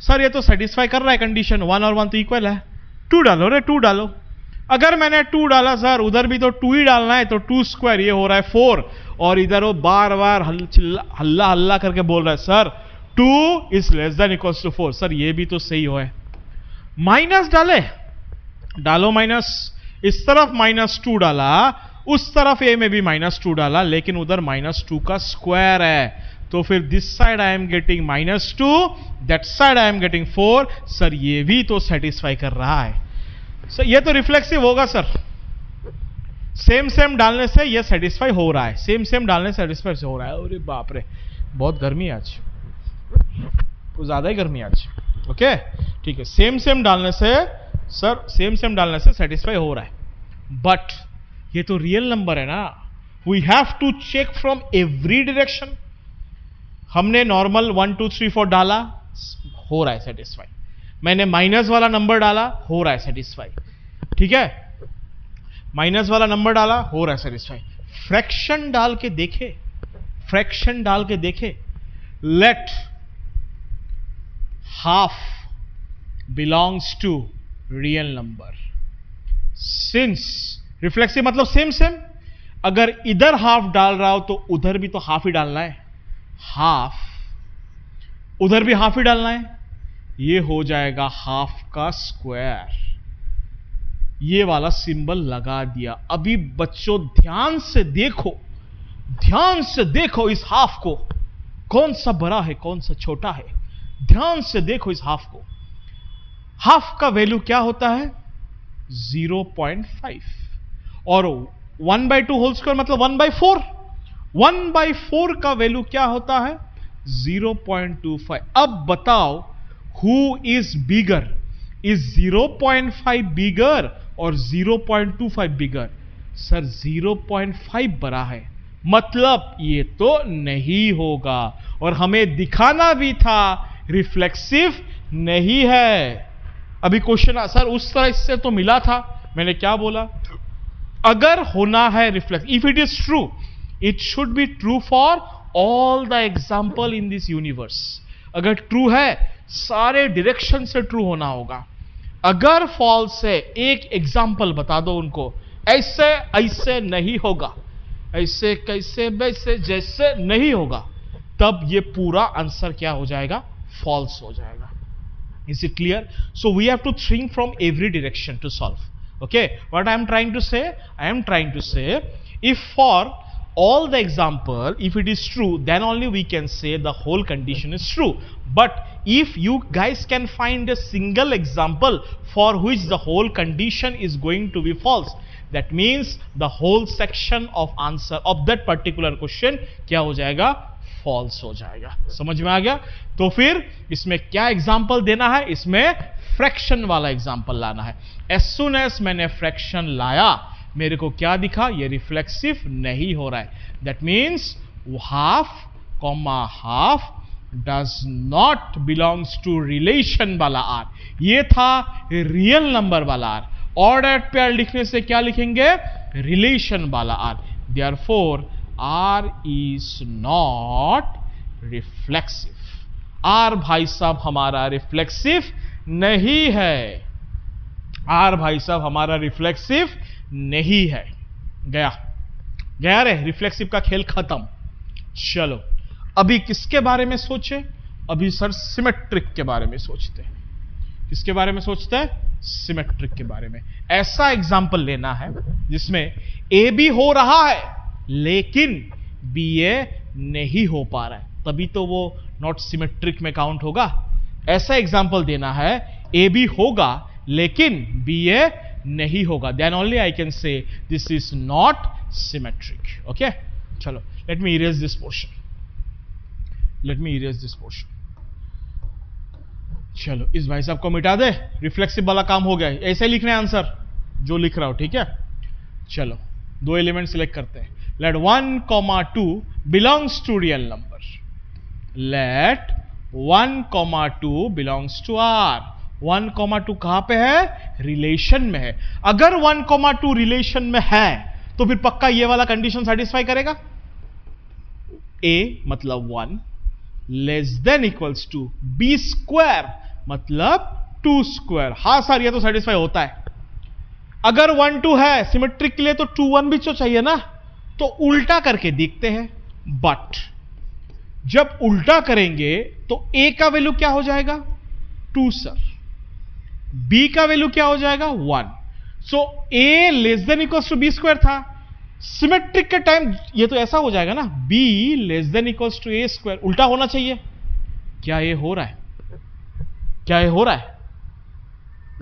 [SPEAKER 1] सर ये तो सेटिस्फाई कर रहा है कंडीशन, 1 और 1 तो इक्वल है. 2 डालो रे, 2 डालो. अगर मैंने 2 डाला सर, उधर भी तो 2 ही डालना है, तो 2 स्क्वायर ये हो रहा है 4, और इधर वो बार बार हल्ला हल्ला करके बोल रहा है sir 2 is less than equals to 4. Sir ये भी तो सही हो है. माइनस डाले, डालो माइनस. इस तरफ -2 डाला, उस तरफ ए में भी -2 डाला, लेकिन उधर -2 का स्क्वायर है, तो फिर this side I am getting -2, that side I am getting 4. Sir ये भी तो सेटिस्फाई कर रहा है. सर ये तो रिफ्लेक्सिव होगा सर. सेम सेम डालने से ये सेटिस्फाई हो रहा है. सेम सेम डालने से सेटिस्फाई हो रहा है. अरे बाप रे, बहुत गर्मी है आज, कुछ ज्यादा ही गर्मी आज. ओके ठीक है, सेम सेम डालने से सर, सेम सेम डालने से सेटिस्फाई हो रहा है. बट ये तो रियल नंबर है ना, we have to check from every direction. हमने नॉर्मल 1 2 3 4 डाला, हो रहा है सेटिस्फाई. मैंने माइनस वाला नंबर डाला, हो रहा है सेटिस्फाई. ठीक है, माइनस वाला नंबर डाला, हो रहा है सेटिस्फाई. फ्रैक्शन डाल के देखे, फ्रैक्शन डाल के देखे. Let half belongs to real number. Since reflexive मतलब सेम सेम, अगर इधर हाफ डाल रहा हो तो उधर भी तो हाफ ही डालना है. हाफ, उधर भी हाफ ही डालना है. ये हो जाएगा हाफ का स्क्वायर. ये वाला सिंबल लगा दिया. अभी बच्चों ध्यान से देखो, ध्यान से देखो इस हाफ को, कौन सा बड़ा है कौन सा छोटा है. ध्यान से देखो इस हाफ को. हाफ का वैल्यू क्या होता है? 0.5. और 1/2 होल स्क्वायर मतलब 1/4. 1/4 का वैल्यू क्या होता है? 0.25. अब बताओ हु इज बिगर? इज 0.5 बिगर और 0.25 बिगर? सर 0.5 बड़ा है, मतलब ये तो नहीं होगा. और हमें दिखाना भी था रिफ्लेक्सिव नहीं है. अभी क्वेश्चन सर उस तरह से तो मिला था, मैंने क्या बोला? अगर होना है reflex, if it is true, it should be true for all the example in this universe. अगर ट्रू है, सारे डायरेक्शन से ट्रू होना होगा. अगर फॉल्स है, एक एग्जाम्पल बता दो उनको, ऐसे ऐसे नहीं होगा, ऐसे कैसे वैसे जैसे नहीं होगा, तब ये पूरा आंसर क्या हो जाएगा? फॉल्स हो जाएगा. Is it clear? So we have to think from every direction to solve. Okay, what I am trying to say? I am trying to say, if for all the example, if it is true, then only we can say the whole condition is true. But if you guys can find a single example for which the whole condition is going to be false, that means the whole section of answer of that particular question क्या हो जाएगा? False हो जाएगा। समझ में आ गया? तो फिर इसमें क्या एग्जाम्पल देना है? इसमें फ्रैक्शन वाला एग्जाम्पल लाना है। एज सुन एज मैंने फ्रैक्शन लाया, मेरे को क्या दिखा? ये रिफ्लेक्सिव नहीं हो रहा है। That means half comma half does not belongs to relation वाला आर। ये था रियल नंबर वाला आर। ऑर्डर्ड पेयर लिखने से क्या लिखेंगे? रिलेशन वाला R. Therefore R is not reflexive. R भाई साहब हमारा रिफ्लेक्सिव नहीं है। आर भाई साहब हमारा रिफ्लेक्सिव नहीं है। गया रे, रिफ्लेक्सिव का खेल खत्म। चलो अभी किसके बारे में सोचे? अभी सर सिमेट्रिक के बारे में सोचते हैं। किसके बारे में सोचते हैं? सिमेट्रिक के बारे में। ऐसा एग्जाम्पल लेना है जिसमें ए बी हो रहा है लेकिन बी ए नहीं हो पा रहा है, तभी तो वो नॉट सिमेट्रिक में काउंट होगा। ऐसा एग्जाम्पल देना है ए बी होगा लेकिन बी ए नहीं होगा, then only I can say this is not symmetric. Okay, चलो let me erase this portion. चलो इस भाई साहब को मिटा दे, रिफ्लेक्सिव वाला काम हो गया। ऐसे लिखना है आंसर जो लिख रहा हो, ठीक है। चलो दो एलिमेंट सिलेक्ट करते हैं। Let 1, 2 belongs to real number. Let 1, 2 belongs to R. 1, 2 कहां पे है? रिलेशन में है। अगर 1, 2 रिलेशन में है तो फिर पक्का ये वाला कंडीशन सेटिस्फाई करेगा। a मतलब 1 less than equals to b square मतलब 2 स्क्वायर। हां सर ये तो सेटिस्फाई होता है। अगर 1, 2 है सिमेट्रिक के लिए तो 2, 1 भी तो चाहिए ना। तो उल्टा करके देखते हैं। बट जब उल्टा करेंगे तो a का वैल्यू क्या हो जाएगा? 2 सर। b का वैल्यू क्या हो जाएगा? 1। So a less than equals to b square था। सिमेट्रिक के टाइम ये तो ऐसा हो जाएगा ना, b less than equals to a square. उल्टा होना चाहिए। क्या ये हो रहा है?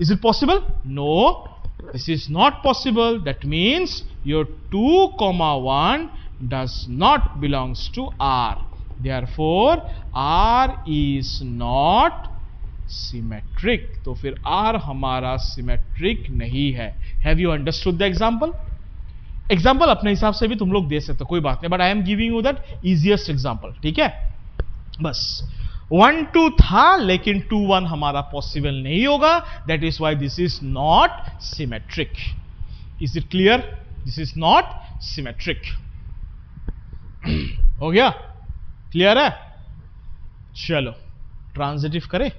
[SPEAKER 1] Is it possible? No, this is not possible. That means your 2, 1 does not belongs to r। Therefore r is not symmetric. तो फिर r हमारा सिमेट्रिक नहीं है। Have you understood the example? Example अपने हिसाब से भी तुम लोग दे सकते हो, कोई बात नहीं, but I am giving you that easiest example, ठीक है। बस 1, 2 था लेकिन 2, 1 हमारा पॉसिबल नहीं होगा। That is why this is not symmetric. Is it clear? This is not symmetric. हो गया? क्लियर है? चलो ट्रांजिटिव करें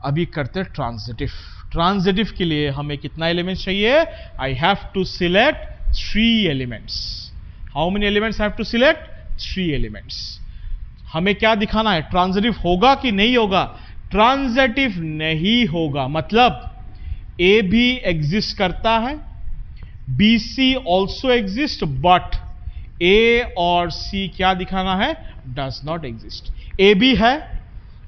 [SPEAKER 1] अभी करते ट्रांजिटिव। ट्रांजिटिव के लिए हमें कितना एलिमेंट्स चाहिए? I have to select 3 elements. How many elements have to select? 3 elements. हमें क्या दिखाना है? ट्रांजिटिव होगा कि नहीं होगा? ट्रांजिटिव नहीं होगा मतलब ए भी एग्जिस्ट करता है, B C also exist, but A और सी क्या दिखाना है? Does not exist. A B है,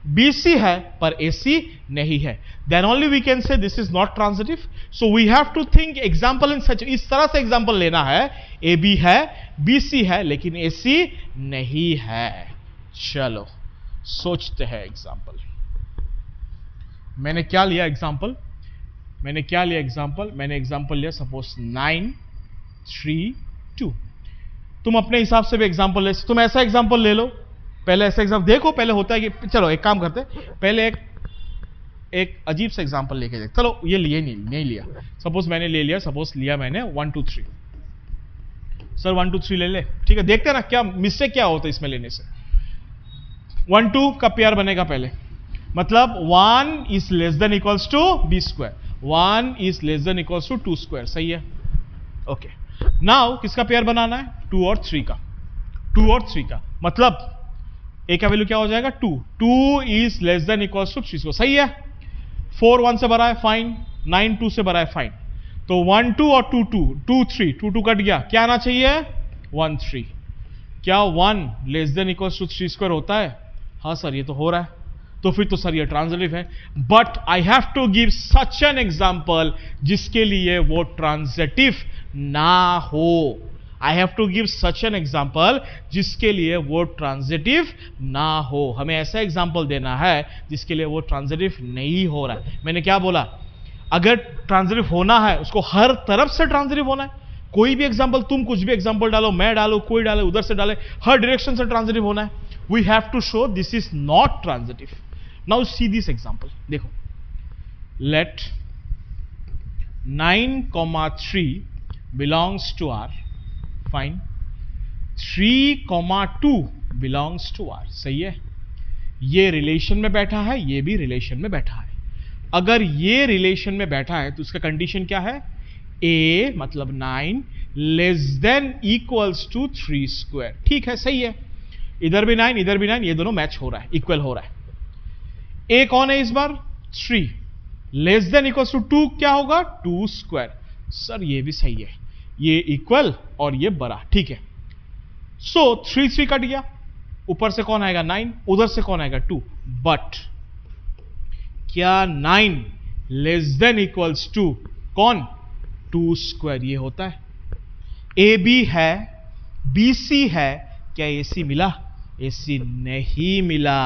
[SPEAKER 1] बी सी है, पर ए सी नहीं है। Then only we can say this is not transitive. So we have to think example in such, इस तरह से एग्जाम्पल लेना है। ए बी है, बी सी है, लेकिन ए सी नहीं है। चलो सोचते हैं एग्जाम्पल। मैंने क्या लिया एग्जाम्पल? मैंने एग्जाम्पल लिया सपोज 9, 3, 2। तुम अपने हिसाब से भी एग्जाम्पल ले, तुम ऐसा एग्जाम्पल ले लो। पहले ऐसा एग्जाम्पल देखो, पहले होता है कि चलो एक काम करते, पहले एक अजीब सा एग्जाम्पल लेके देख। चलो ये लिए नहीं लिया, सपोज मैंने ले लिया, सपोज लिया मैंने 1, 2, 3। सर 1, 2, 3 ले ले, ठीक है। देखते हैं ना क्या मिस्टेक क्या होता है इसमें लेने से। 1, 2 का पेयर बनेगा पहले, मतलब 1 is less than equals to B square, 1 is less than equals to 2 square. सही है, ओके। नाउ किसका पेयर बनाना है? 2 और 3 का। 2 और 3 का मतलब ए का वैल्यू क्या हो जाएगा? 2। 2 is less than equals to 3 square. सही है। 4 1 से बड़ा है, फाइन। 9 2 से बड़ा है, फाइन। तो 1 2 और 2 2, 2 3, 2 2 कट गया, क्या आना चाहिए? 1 3। क्या 1 less than equals to 3 square होता है? हाँ सर ये तो हो रहा है। तो फिर तो सर ये ट्रांजिटिव है। But I have to give such an example जिसके लिए वो ट्रांजिटिव ना हो। I have to give such an example जिसके लिए वो ट्रांजिटिव ना हो। हमें ऐसा एग्जाम्पल देना है जिसके लिए वो ट्रांजिटिव नहीं हो रहा है। मैंने क्या बोला, अगर ट्रांजिटिव होना है उसको हर तरफ से ट्रांजिटिव होना है। कोई भी एग्जाम्पल, तुम कुछ भी एग्जाम्पल डालो, मैं डालो, कोई डाले, उधर से डाले, हर डायरेक्शन से ट्रांजिटिव होना है। We have to show this is not transitive. Now see this example, देखो, let 9,3 belongs to R, fine, 3,2 belongs to R, सही है। ये रिलेशन में बैठा है, ये भी रिलेशन में बैठा है। अगर ये रिलेशन में बैठा है तो उसका कंडीशन क्या है, A मतलब 9 less than equals to 3 square. ठीक है, सही है, इधर भी 9 इधर भी 9, ये दोनों मैच हो रहा है, इक्वल हो रहा है। A कौन है इस बार, 3 लेस देन इक्वल्स टू 2 क्या होगा, 2 स्क्वायर। सर ये भी सही है, ये इक्वल और ये बड़ा, ठीक है। सो 3 कट गया, ऊपर से कौन आएगा 9, उधर से कौन आएगा 2। बट क्या 9 लेस देन इक्वल्स टू कौन, 2 स्क्वायर, ये होता है। ए बी है, बी सी है, क्या ए सी मिला, ए सी नहीं मिला।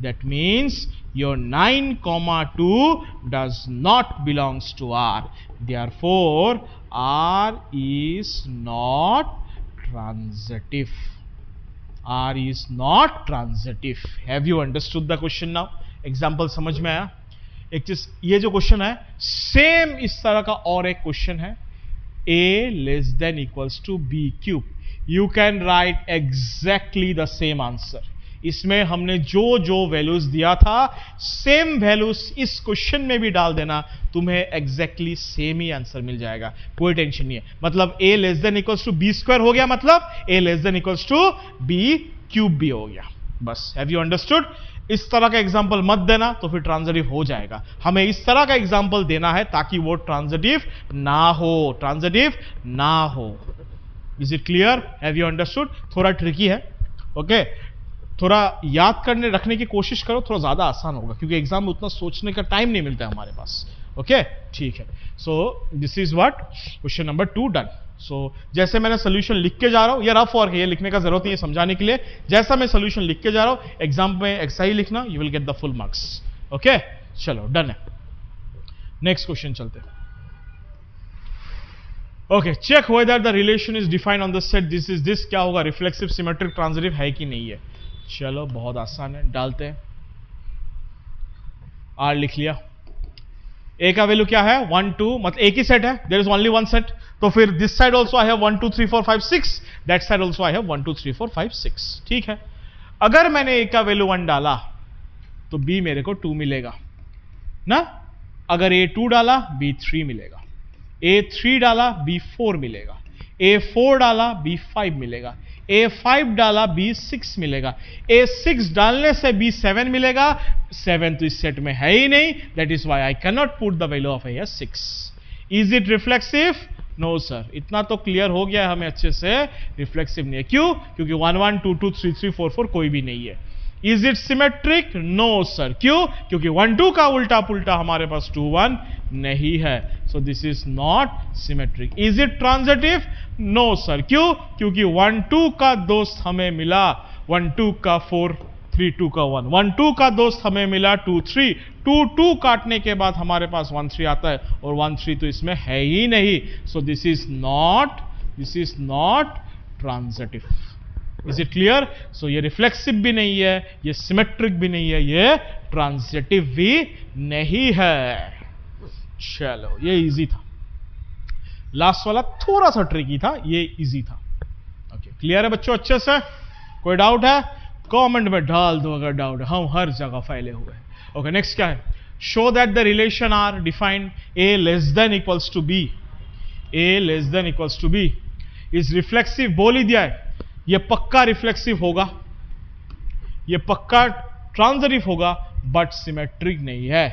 [SPEAKER 1] That means your 9,2 does not belongs to R. Therefore, R is not transitive. R is not transitive. Have you understood the question now? Example समझ में आया? एक चीज, ये जो क्वेश्चन है सेम इस तरह का और एक क्वेश्चन है, A less than equals to B cube. You can write exactly the same answer. इसमें हमने जो जो वैल्यूज दिया था सेम वैल्यूज इस क्वेश्चन में भी डाल देना, तुम्हें एग्जैक्टली सेम ही आंसर मिल जाएगा, कोई टेंशन नहीं है। मतलब a less than equals to B square हो गया, मतलब a less than equals to B cube भी हो गया। बस, हैव यू अंडरस्टूड? इस तरह का एग्जाम्पल मत देना तो फिर ट्रांजिटिव हो जाएगा। हमें इस तरह का एग्जाम्पल देना है ताकि वो ट्रांजिटिव ना हो, ट्रांजिटिव ना हो। Is it clear? Have you understood? थोड़ा ट्रिकी है, ओके थोड़ा याद करने रखने की कोशिश करो, थोड़ा ज्यादा आसान होगा क्योंकि एग्जाम में उतना सोचने का टाइम नहीं मिलता है हमारे पास। ओके ठीक है, so this is what question number 2 done. So जैसे मैंने सोल्यूशन लिख के जा रहा हूं, ये रफ वर्क है, ये लिखने का जरूरत नहीं है समझाने के लिए। जैसा मैं सोल्यूशन लिख के जा रहा हूं एग्जाम में ऐसा ही लिखना, you will get the full marks. Okay चलो डन है, नेक्स्ट क्वेश्चन चलते हैं। Okay, check whether the relation is defined on the set this is this. क्या होगा, रिफ्लेक्सिव सिमेट्रिक ट्रांजिटिव है कि नहीं है। चलो बहुत आसान है, डालते हैं। आर लिख लिया, ए का वैल्यू क्या है 1 2, मतलब एक ही सेट है, there is only one set. तो फिर this side also I have 1 2 3 4 5 6, that side also I have 1 2 3 4 5 6। ठीक है, अगर मैंने ए का वैल्यू 1 डाला तो बी मेरे को 2 मिलेगा ना, अगर ए 2 डाला बी 3 मिलेगा, ए 3 डाला बी 4 मिलेगा, ए 4 डाला बी 5 मिलेगा, ए 5 डाला बी 6 मिलेगा, ए 6 डालने से बी 7 मिलेगा। 7 तो इस सेट में है ही नहीं, that is why I can not put the value of a 6। Is it reflexive? No sir, इतना तो क्लियर हो गया है हमें अच्छे से, रिफ्लेक्सिव नहीं है। क्यों? क्योंकि 1 1 2 2 3 3 4 4 कोई भी नहीं है। Is it symmetric? No sir. क्यों? क्योंकि 1 2 का उल्टा पुल्टा हमारे पास 2 1 नहीं है, so this is not symmetric. Is it transitive? No sir. क्यों? क्योंकि 1 2 का दोस्त हमें मिला 1 2 का 4 3 2 का 1, 1 2 का दोस्त हमें मिला 2 3, 2 2 काटने के बाद हमारे पास 1 3 आता है और 1 3 तो इसमें है ही नहीं, so this is not transitive. Is it clear? So ये रिफ्लेक्सिव भी नहीं है, ये सिमेट्रिक भी नहीं है, ये ट्रांजिटिव भी नहीं है। चलो ये इजी था, लास्ट वाला थोड़ा सा ट्रिकी था, ये इजी था। ओके क्लियर है बच्चों अच्छे से? कोई डाउट है कमेंट में डाल दो अगर डाउट है, हम हर जगह फैले हुए हैं। ओके नेक्स्ट क्या है, show that the relation R defined A less than equals to B, A less than equals to B is reflexive. बोल ही दिया है, ये पक्का रिफ्लेक्सिव होगा, ये पक्का ट्रांजिटिव होगा, बट सिमेट्रिक नहीं है।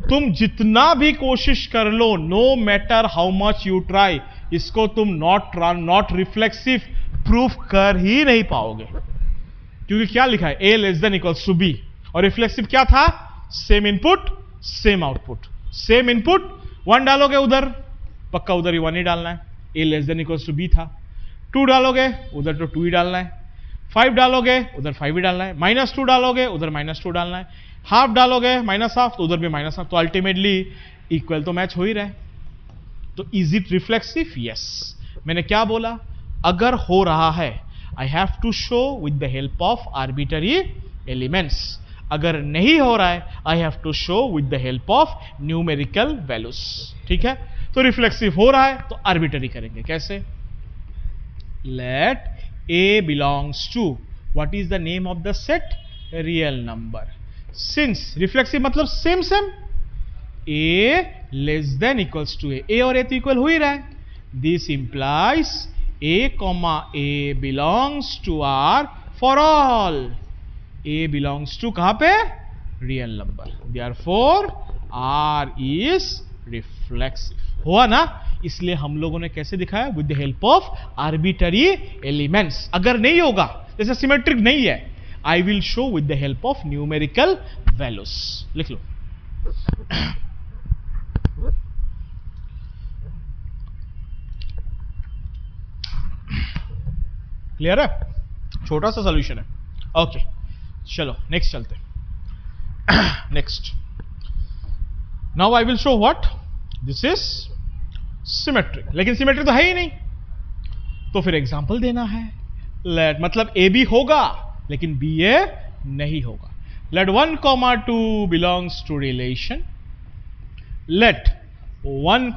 [SPEAKER 1] तुम जितना भी कोशिश कर लो, no matter how much you try, इसको तुम नॉट रिफ्लेक्सिव प्रूफ कर ही नहीं पाओगे। क्योंकि क्या लिखा है, A less than equals to B, और रिफ्लेक्सिव क्या था, same input same output. Same input 1 डालोगे उधर, पक्का उधर ही 1 ही डालना है। A less than equals to B था, 2 डालोगे उधर तो 2 ही डालना है, 5 डालोगे उधर 5 ही डालना है, -2 डालोगे उधर -2 डालना है, हाफ डालोगे -हाफ तो उधर भी -हाफ, तो अल्टीमेटली इक्वल तो मैच हो ही रहा है। तो इज इट रिफ्लेक्सिव? यस। मैंने क्या बोला? अगर हो रहा है I have to show with the help of arbitrary elements, अगर नहीं हो रहा है I have to show with the help of numerical values. ठीक है, तो रिफ्लेक्सिव हो रहा है तो आर्बिटरी करेंगे। कैसे? Let A belongs to, what is the name of the set? Real number. Since reflexive मतलब same A less than equals to A और A तो इक्वल हो ही रहा है, this implies A comma A belongs to R for all. A belongs to कहां पे? Real number. Therefore R is reflexive. हुआ ना? इसलिए हम लोगों ने कैसे दिखाया? With the help of arbitrary elements. अगर नहीं होगा, जैसे सिमेट्रिक नहीं है, I will show with the help of numerical values. लिख लो। क्लियर है? छोटा सा सॉल्यूशन है। ओके, चलो नेक्स्ट चलते। Next, now I will show what this is symmetric, लेकिन सिमेट्रिक तो है ही नहीं, तो फिर एग्जांपल देना है। लेट मतलब ए बी होगा लेकिन बी ए नहीं होगा। Let 1, 2 belongs to relation, let 1,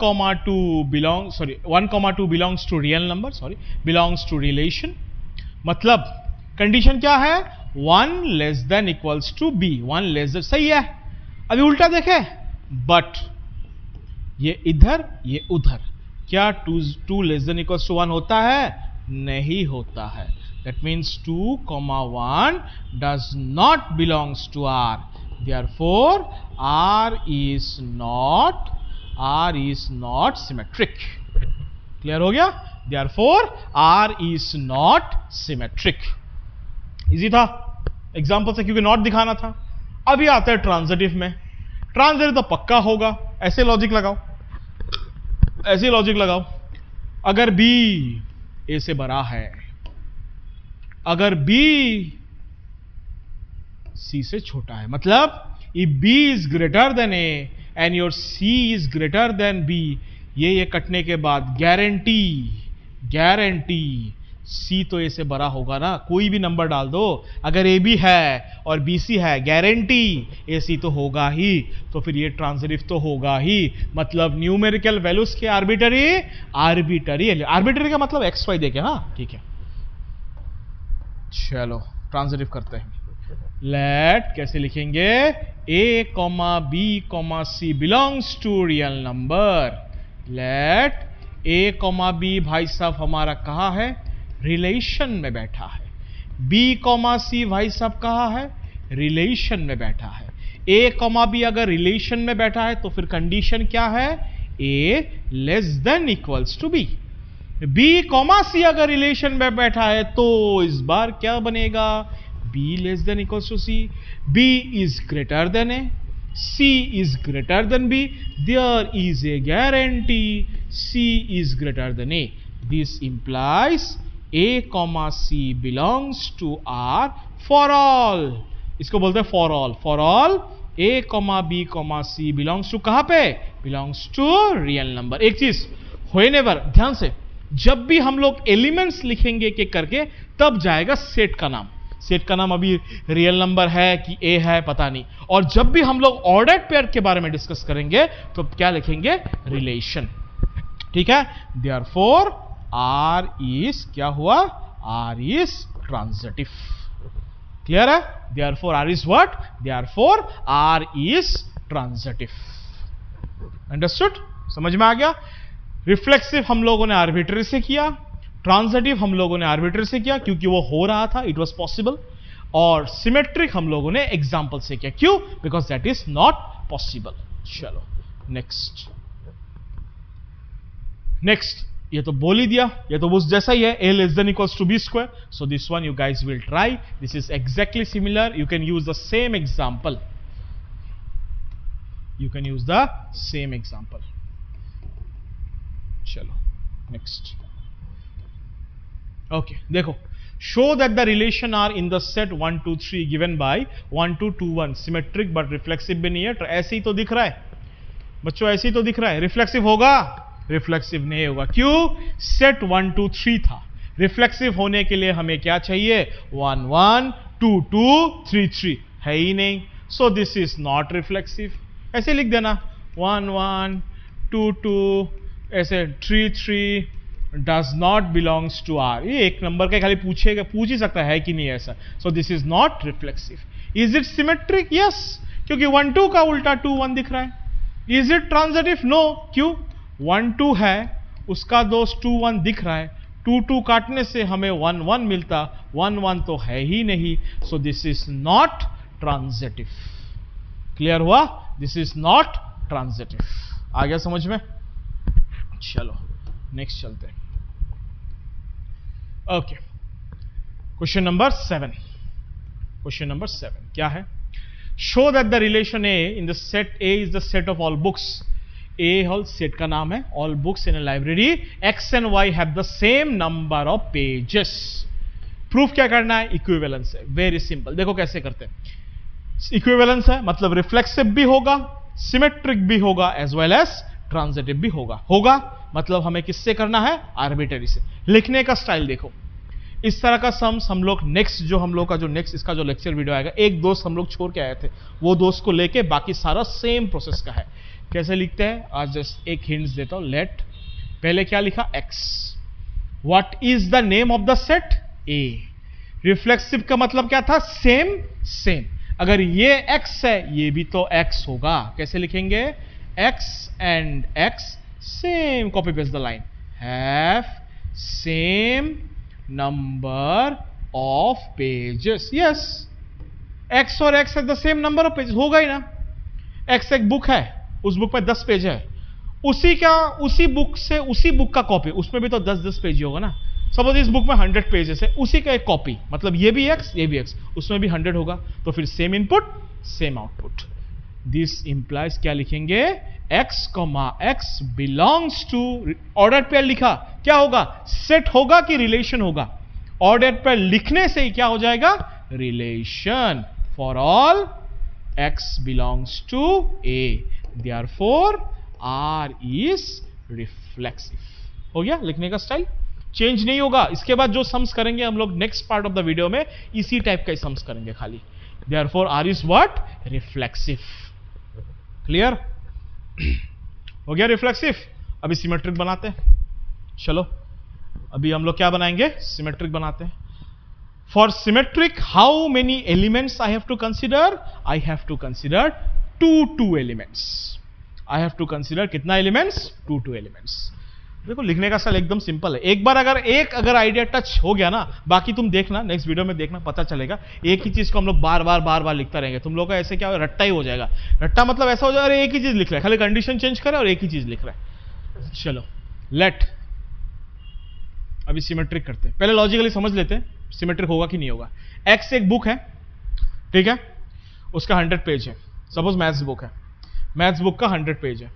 [SPEAKER 1] 2 belongs to real number, belongs to relation. मतलब कंडीशन क्या है? 1 less than equals to B, 1 less than, सही है। अभी उल्टा देखे, बट ये इधर ये उधर, क्या 2 लेस देन इक्वल्स टू 1 होता है? नहीं होता है। That means 2, 1 does not belongs to R, therefore R is not symmetric। Clear हो गया? Therefore R is not symmetric। Easy था एग्जांपल से, क्योंकि नॉट दिखाना था। अभी आता है ट्रांजिटिव में। ट्रांजिटिव तो पक्का होगा, ऐसे लॉजिक लगाओ, ऐसे लॉजिक लगाओ। अगर B A से बड़ा है, अगर B C से छोटा है, मतलब if B is greater than A and your C is greater than B, ये कटने के बाद गारंटी C तो A से बड़ा होगा ना। कोई भी नंबर डाल दो, अगर A B है और B C है, गारंटी A C तो होगा ही, तो फिर ये ट्रांजिटिव तो होगा ही। मतलब न्यूमेरिकल वैल्यूज के आर्बिटरी का मतलब XY देके, हाँ ठीक है। चलो ट्रांजिटिव करते हैं। लेट कैसे लिखेंगे? A, B, C belongs to real number. Let A, B भाई साहब हमारा कहाँ है? रिलेशन में बैठा है। B, C भाई साहब कहाँ है? रिलेशन में बैठा है। A, B अगर रिलेशन में बैठा है तो फिर कंडीशन क्या है? A less than equals to B। B, C अगर रिलेशन में बैठा है तो इस बार क्या बनेगा? B less than equals to C। B is greater than A, C is greater than B, there is a guarantee C is greater than A. This implies A, C belongs to R for all. इसको बोलते हैं for all. For all A, B, C belongs to कहां पे? Belongs to real number. एक चीज whenever, ध्यान से, जब भी हम लोग एलिमेंट्स लिखेंगे एक एक करके, तब जाएगा सेट का नाम। सेट का नाम अभी रियल नंबर है कि ए है पता नहीं। और जब भी हम लोग ऑर्डर्ड पेयर के बारे में डिस्कस करेंगे तो क्या लिखेंगे? रिलेशन। ठीक है? देयरफॉर R इज क्या हुआ? R is transitive. क्लियर है? Therefore R is what? Therefore R is transitive. Understood? समझ में आ गया? रिफ्लेक्सिव हम लोगों ने आर्बिट्री से किया, ट्रांजिटिव हम लोगों ने आर्बिट्री से किया क्योंकि वो हो रहा था, इट वाज पॉसिबल, और सिमेट्रिक हम लोगों ने एग्जांपल से किया। क्यों? Because that is not possible. चलो नेक्स्ट। ये तो बोल ही दिया, ये तो उस जैसा ही है, a less than equals to b square. So this one you guys will try, this is exactly similar, you can use the same example, चलो नेक्स्ट। ओके देखो, show that the relation R in the set 1 2 3 given by 1 2 2 1 symmetric but reflexive भी नहीं है। तो ऐसे ही तो दिख रहा है बच्चों, ऐसे ही तो दिख रहा है। रिफ्लेक्सिव होगा? रिफ्लेक्सिव नहीं होगा। क्यों? सेट 1 2 3 था। रिफ्लेक्सिव होने के लिए हमें क्या चाहिए? 1 1 2 2 3 3 है ही नहीं। So this is not reflexive. ऐसे लिख देना 1 1 2 2 ऐसे 3 3 does not belongs to R. ये एक नंबर का खाली पूछेगा, पूछ ही सकता है कि नहीं ऐसा। सो this is not reflexive. Is it symmetric? Yes, क्योंकि 1 2 का उल्टा 2 1 दिख रहा है। Is it transitive? नो। क्यों? 1 2 है, उसका दोष 2 1 दिख रहा है। 2 2 काटने से हमें 1 1 मिलता, 1 1 तो है ही नहीं। So this is not transitive. Clear हुआ? This is not transitive. आ गया समझ में? चलो नेक्स्ट चलते हैं। Okay, question number 7। Question number 7 क्या है? Show that the relation A in the set A is the set of all books. A whole set का नाम है, all books in a library X and Y have the same number of pages. Proof क्या करना है? Equivalence है। Very simple, देखो कैसे करते हैं। इक्विवेलेंस है मतलब रिफ्लेक्सिव भी होगा, सिमेट्रिक भी होगा, एज वेल एज ट्रांजिटिव भी होगा मतलब हमें किससे करना है? आर्बिट्ररी से। लिखने का स्टाइल देखो, इस तरह का सम्स हम लोग नेक्स्ट जो हम लोग का जो नेक्स्ट इसका जो लेक्चर वीडियो आएगा, एक दोस्त हम लोग छोड़ के आए थे, वो दोस्त को लेके बाकी सारा सेम प्रोसेस का है। कैसे लिखते हैं? आज जस्ट एक हिंट्स देता हूं। लेट, पहले क्या लिखा? X. What is the name of the set? A. Reflexive का मतलब क्या था? Same same. अगर ये एक्स है, ये भी तो एक्स होगा। कैसे लिखेंगे? X and x same, copy paste the line, have same number of pages. Yes, x और एक्स है the same number of pages, होगा ही ना। एक्स एक बुक है, उस बुक में 10 पेज है, उसी बुक से उसी बुक का कॉपी, उसमें भी तो 10 पेज ही होगा ना। सपोज इस बुक में 100 पेजेस है, उसी का एक कॉपी, मतलब ये भी एक्स ये भी एक्स, उसमें भी 100 होगा, तो फिर same input same output. This implies क्या लिखेंगे? X comma x belongs to, order pair लिखा, क्या होगा? सेट होगा कि रिलेशन होगा? ऑर्डर पेयर लिखने से ही क्या हो जाएगा? Relation. For all x belongs to A, therefore R is reflexive. हो गया लिखने का स्टाइल, चेंज नहीं होगा। इसके बाद जो सम्स करेंगे हम लोग next part of the video में, इसी टाइप का ही सम्स करेंगे खाली। Therefore R is what? Reflexive. Clear? हो गया रिफ्लेक्सिव। अभी सिमेट्रिक बनाते हैं। चलो अभी हम लोग क्या बनाएंगे? सिमेट्रिक बनाते हैं। For symmetric how many elements I have to consider? I have to consider 2 elements. I have to consider कितना एलिमेंट्स? 2 एलिमेंट्स। देखो लिखने का स्टाइल एकदम सिंपल है। एक बार अगर आइडिया टच हो गया ना, बाकी तुम देखना नेक्स्ट वीडियो में, देखना पता चलेगा। एक ही चीज को हम लोग बार बार लिखता रहेंगे, तुम लोग का ऐसे क्या रट्टा ही हो जाएगा। रट्टा मतलब ऐसा हो जाएगा, अरे एक ही चीज लिख रहा है, खाली कंडीशन चेंज करे और एक ही चीज लिख रहा है। चलो लेट, अभी सिमेट्रिक करते हैं। पहले लॉजिकली समझ लेते हैं सिमेट्रिक होगा कि नहीं होगा। एक्स एक बुक है, ठीक है, उसका 100 पेज है। सपोज मैथ्स बुक है, मैथ्स बुक का 100 पेज है,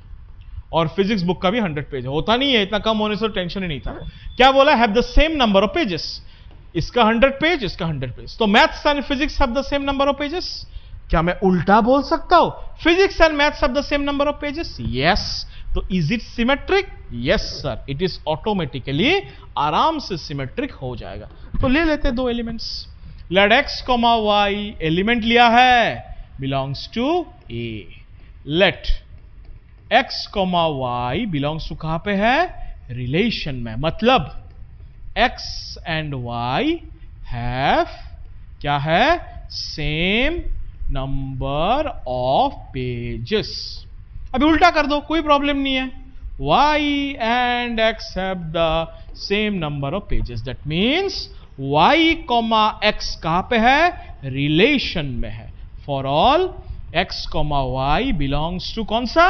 [SPEAKER 1] और फिजिक्स बुक का भी 100 पेज है। होता नहीं है, इतना कम होने से टेंशन ही नहीं था। क्या बोला? Have the same number of pages. इसका 100 पेज, इसका 100 पेज, तो maths and physics have the same number of pages. क्या मैं उल्टा बोल सकता हूं? Physics and maths have the same number of pages? Yes. तो is it symmetric? Yes sir, it is automatically आराम से सिमेट्रिक हो जाएगा। तो ले लेते 2 elements. Let x comma Y, element लिया है, belongs to A. Let x comma y belongs to कहां पे है? रिलेशन में, मतलब एक्स एंड वाई हैव क्या है? Same number of pages. अभी उल्टा कर दो, कोई प्रॉब्लम नहीं है। y and x have the same number of pages. That means y comma x कहां पे है? रिलेशन में है। For all x comma y belongs to कौन सा?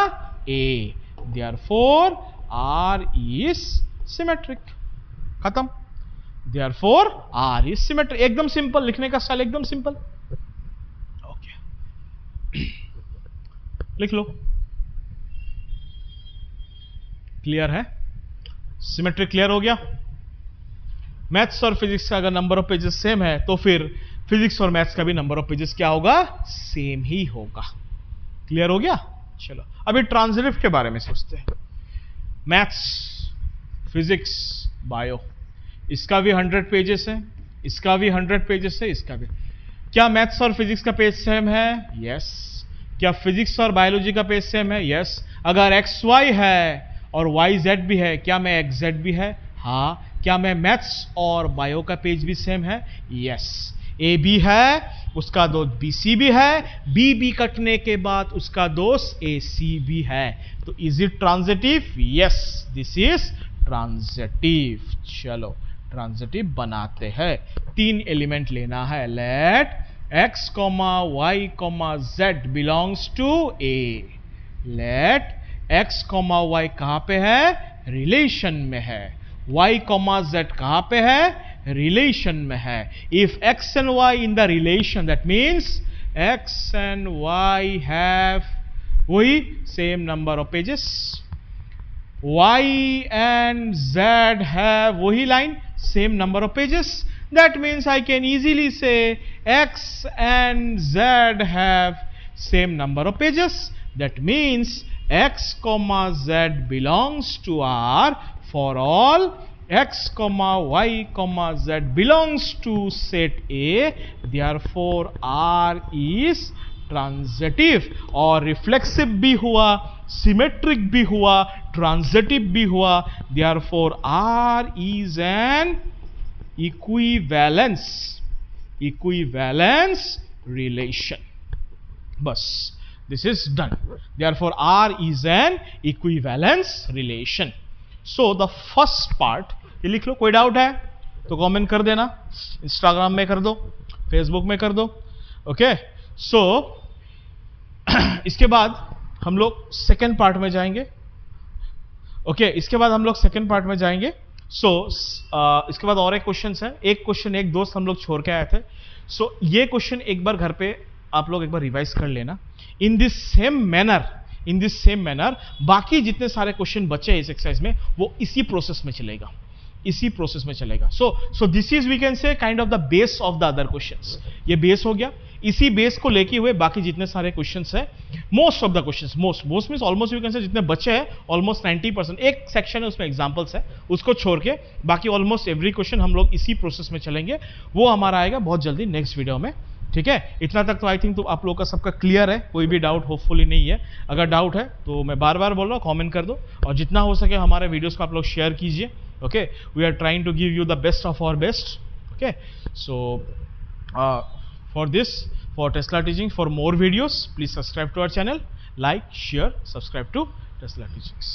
[SPEAKER 1] A. Therefore R is symmetric. खत्म। Therefore R is symmetric. एकदम simple, लिखने का स्टाइल एकदम सिंपल। ओके लिख लो। क्लियर है? सिमेट्रिक क्लियर हो गया? मैथ्स और फिजिक्स का अगर नंबर ऑफ पेजेस सेम है तो फिर फिजिक्स और मैथ्स का भी नंबर ऑफ पेजेस क्या होगा, सेम ही होगा। क्लियर हो गया? चलो अभी ट्रांजिटिव के बारे में सोचते हैं। मैथ्स, फिजिक्स, बायो, इसका भी 100 पेजेस है, इसका भी 100 पेजेस है, इसका भी। क्या मैथ्स और फिजिक्स का पेज सेम है? यस। क्या फिजिक्स और बायोलॉजी का पेज सेम है? यस। अगर एक्स वाई है और वाई जेड भी है, क्या मैं एक्स जेड भी है? हाँ। क्या मैं मैथ्स और बायो का पेज भी सेम है? यस। ए बी है, उसका दोस्त बी सी भी है, बी बी कटने के बाद उसका दोस्त ए सी भी है। तो is it transitive? Yes, this is transitive. चलो ट्रांजिटिव बनाते हैं। 3 एलिमेंट लेना है। Let x, y, z belongs to A. Let x, y कहां पे है? रिलेशन में है। y, z कहां पे है? रिलेशन में है। If x and y in the relation, that means x and y have वही same number of pages, y and z have वही line, same number of pages. That means I can easily say x and z have same number of pages. That means x, z belongs to R for all x, y, z belongs to set A. Therefore R is transitive. और reflexive भी हुआ, symmetric भी हुआ, transitive भी हुआ। Therefore R is an equivalence relation। बस, this is done। Therefore R is an equivalence relation। So the first part, ये लिख लो। कोई डाउट है तो कमेंट कर देना, इंस्टाग्राम में कर दो, फेसबुक में कर दो। ओके सो इसके बाद हम लोग सेकेंड पार्ट में जाएंगे। ओके इसके बाद हम लोग सेकेंड पार्ट में जाएंगे। इसके बाद और एक क्वेश्चन है। एक क्वेश्चन एक दोस्त हम लोग छोड़ के आए थे। ये क्वेश्चन एक बार घर पे आप लोग एक बार रिवाइज कर लेना। इन दिस सेम मैनर बाकी जितने सारे क्वेश्चन बचे हैं इस एक्सरसाइज में, वो इसी प्रोसेस में चलेगा। So this is we can say kind of the base of the other questions. ये बेस हो गया। इसी बेस को लेके हुए बाकी जितने सारे क्वेश्चंस हैं, most of the questions, most means almost you can say जितने बचे हैं ऑलमोस्ट 90%, एक सेक्शन है उसमें एग्जांपल्स है, उसको छोड़ के बाकी ऑलमोस्ट एवरी क्वेश्चन हम लोग इसी प्रोसेस में चलेंगे। वो हमारा आएगा बहुत जल्दी नेक्स्ट वीडियो में। ठीक है, इतना तक तो आई थिंक तो आप लोगों का सबका क्लियर है, कोई भी डाउट होपफुली नहीं है। अगर डाउट है तो मैं बार बार बोल रहा हूँ, कमेंट कर दो, और जितना हो सके हमारे वीडियोस को आप लोग शेयर कीजिए। Okay we are trying to give you the best of our best. Okay so for Tesla Teaching, for more videos please subscribe to our channel, like, share, subscribe to Tesla Teachings।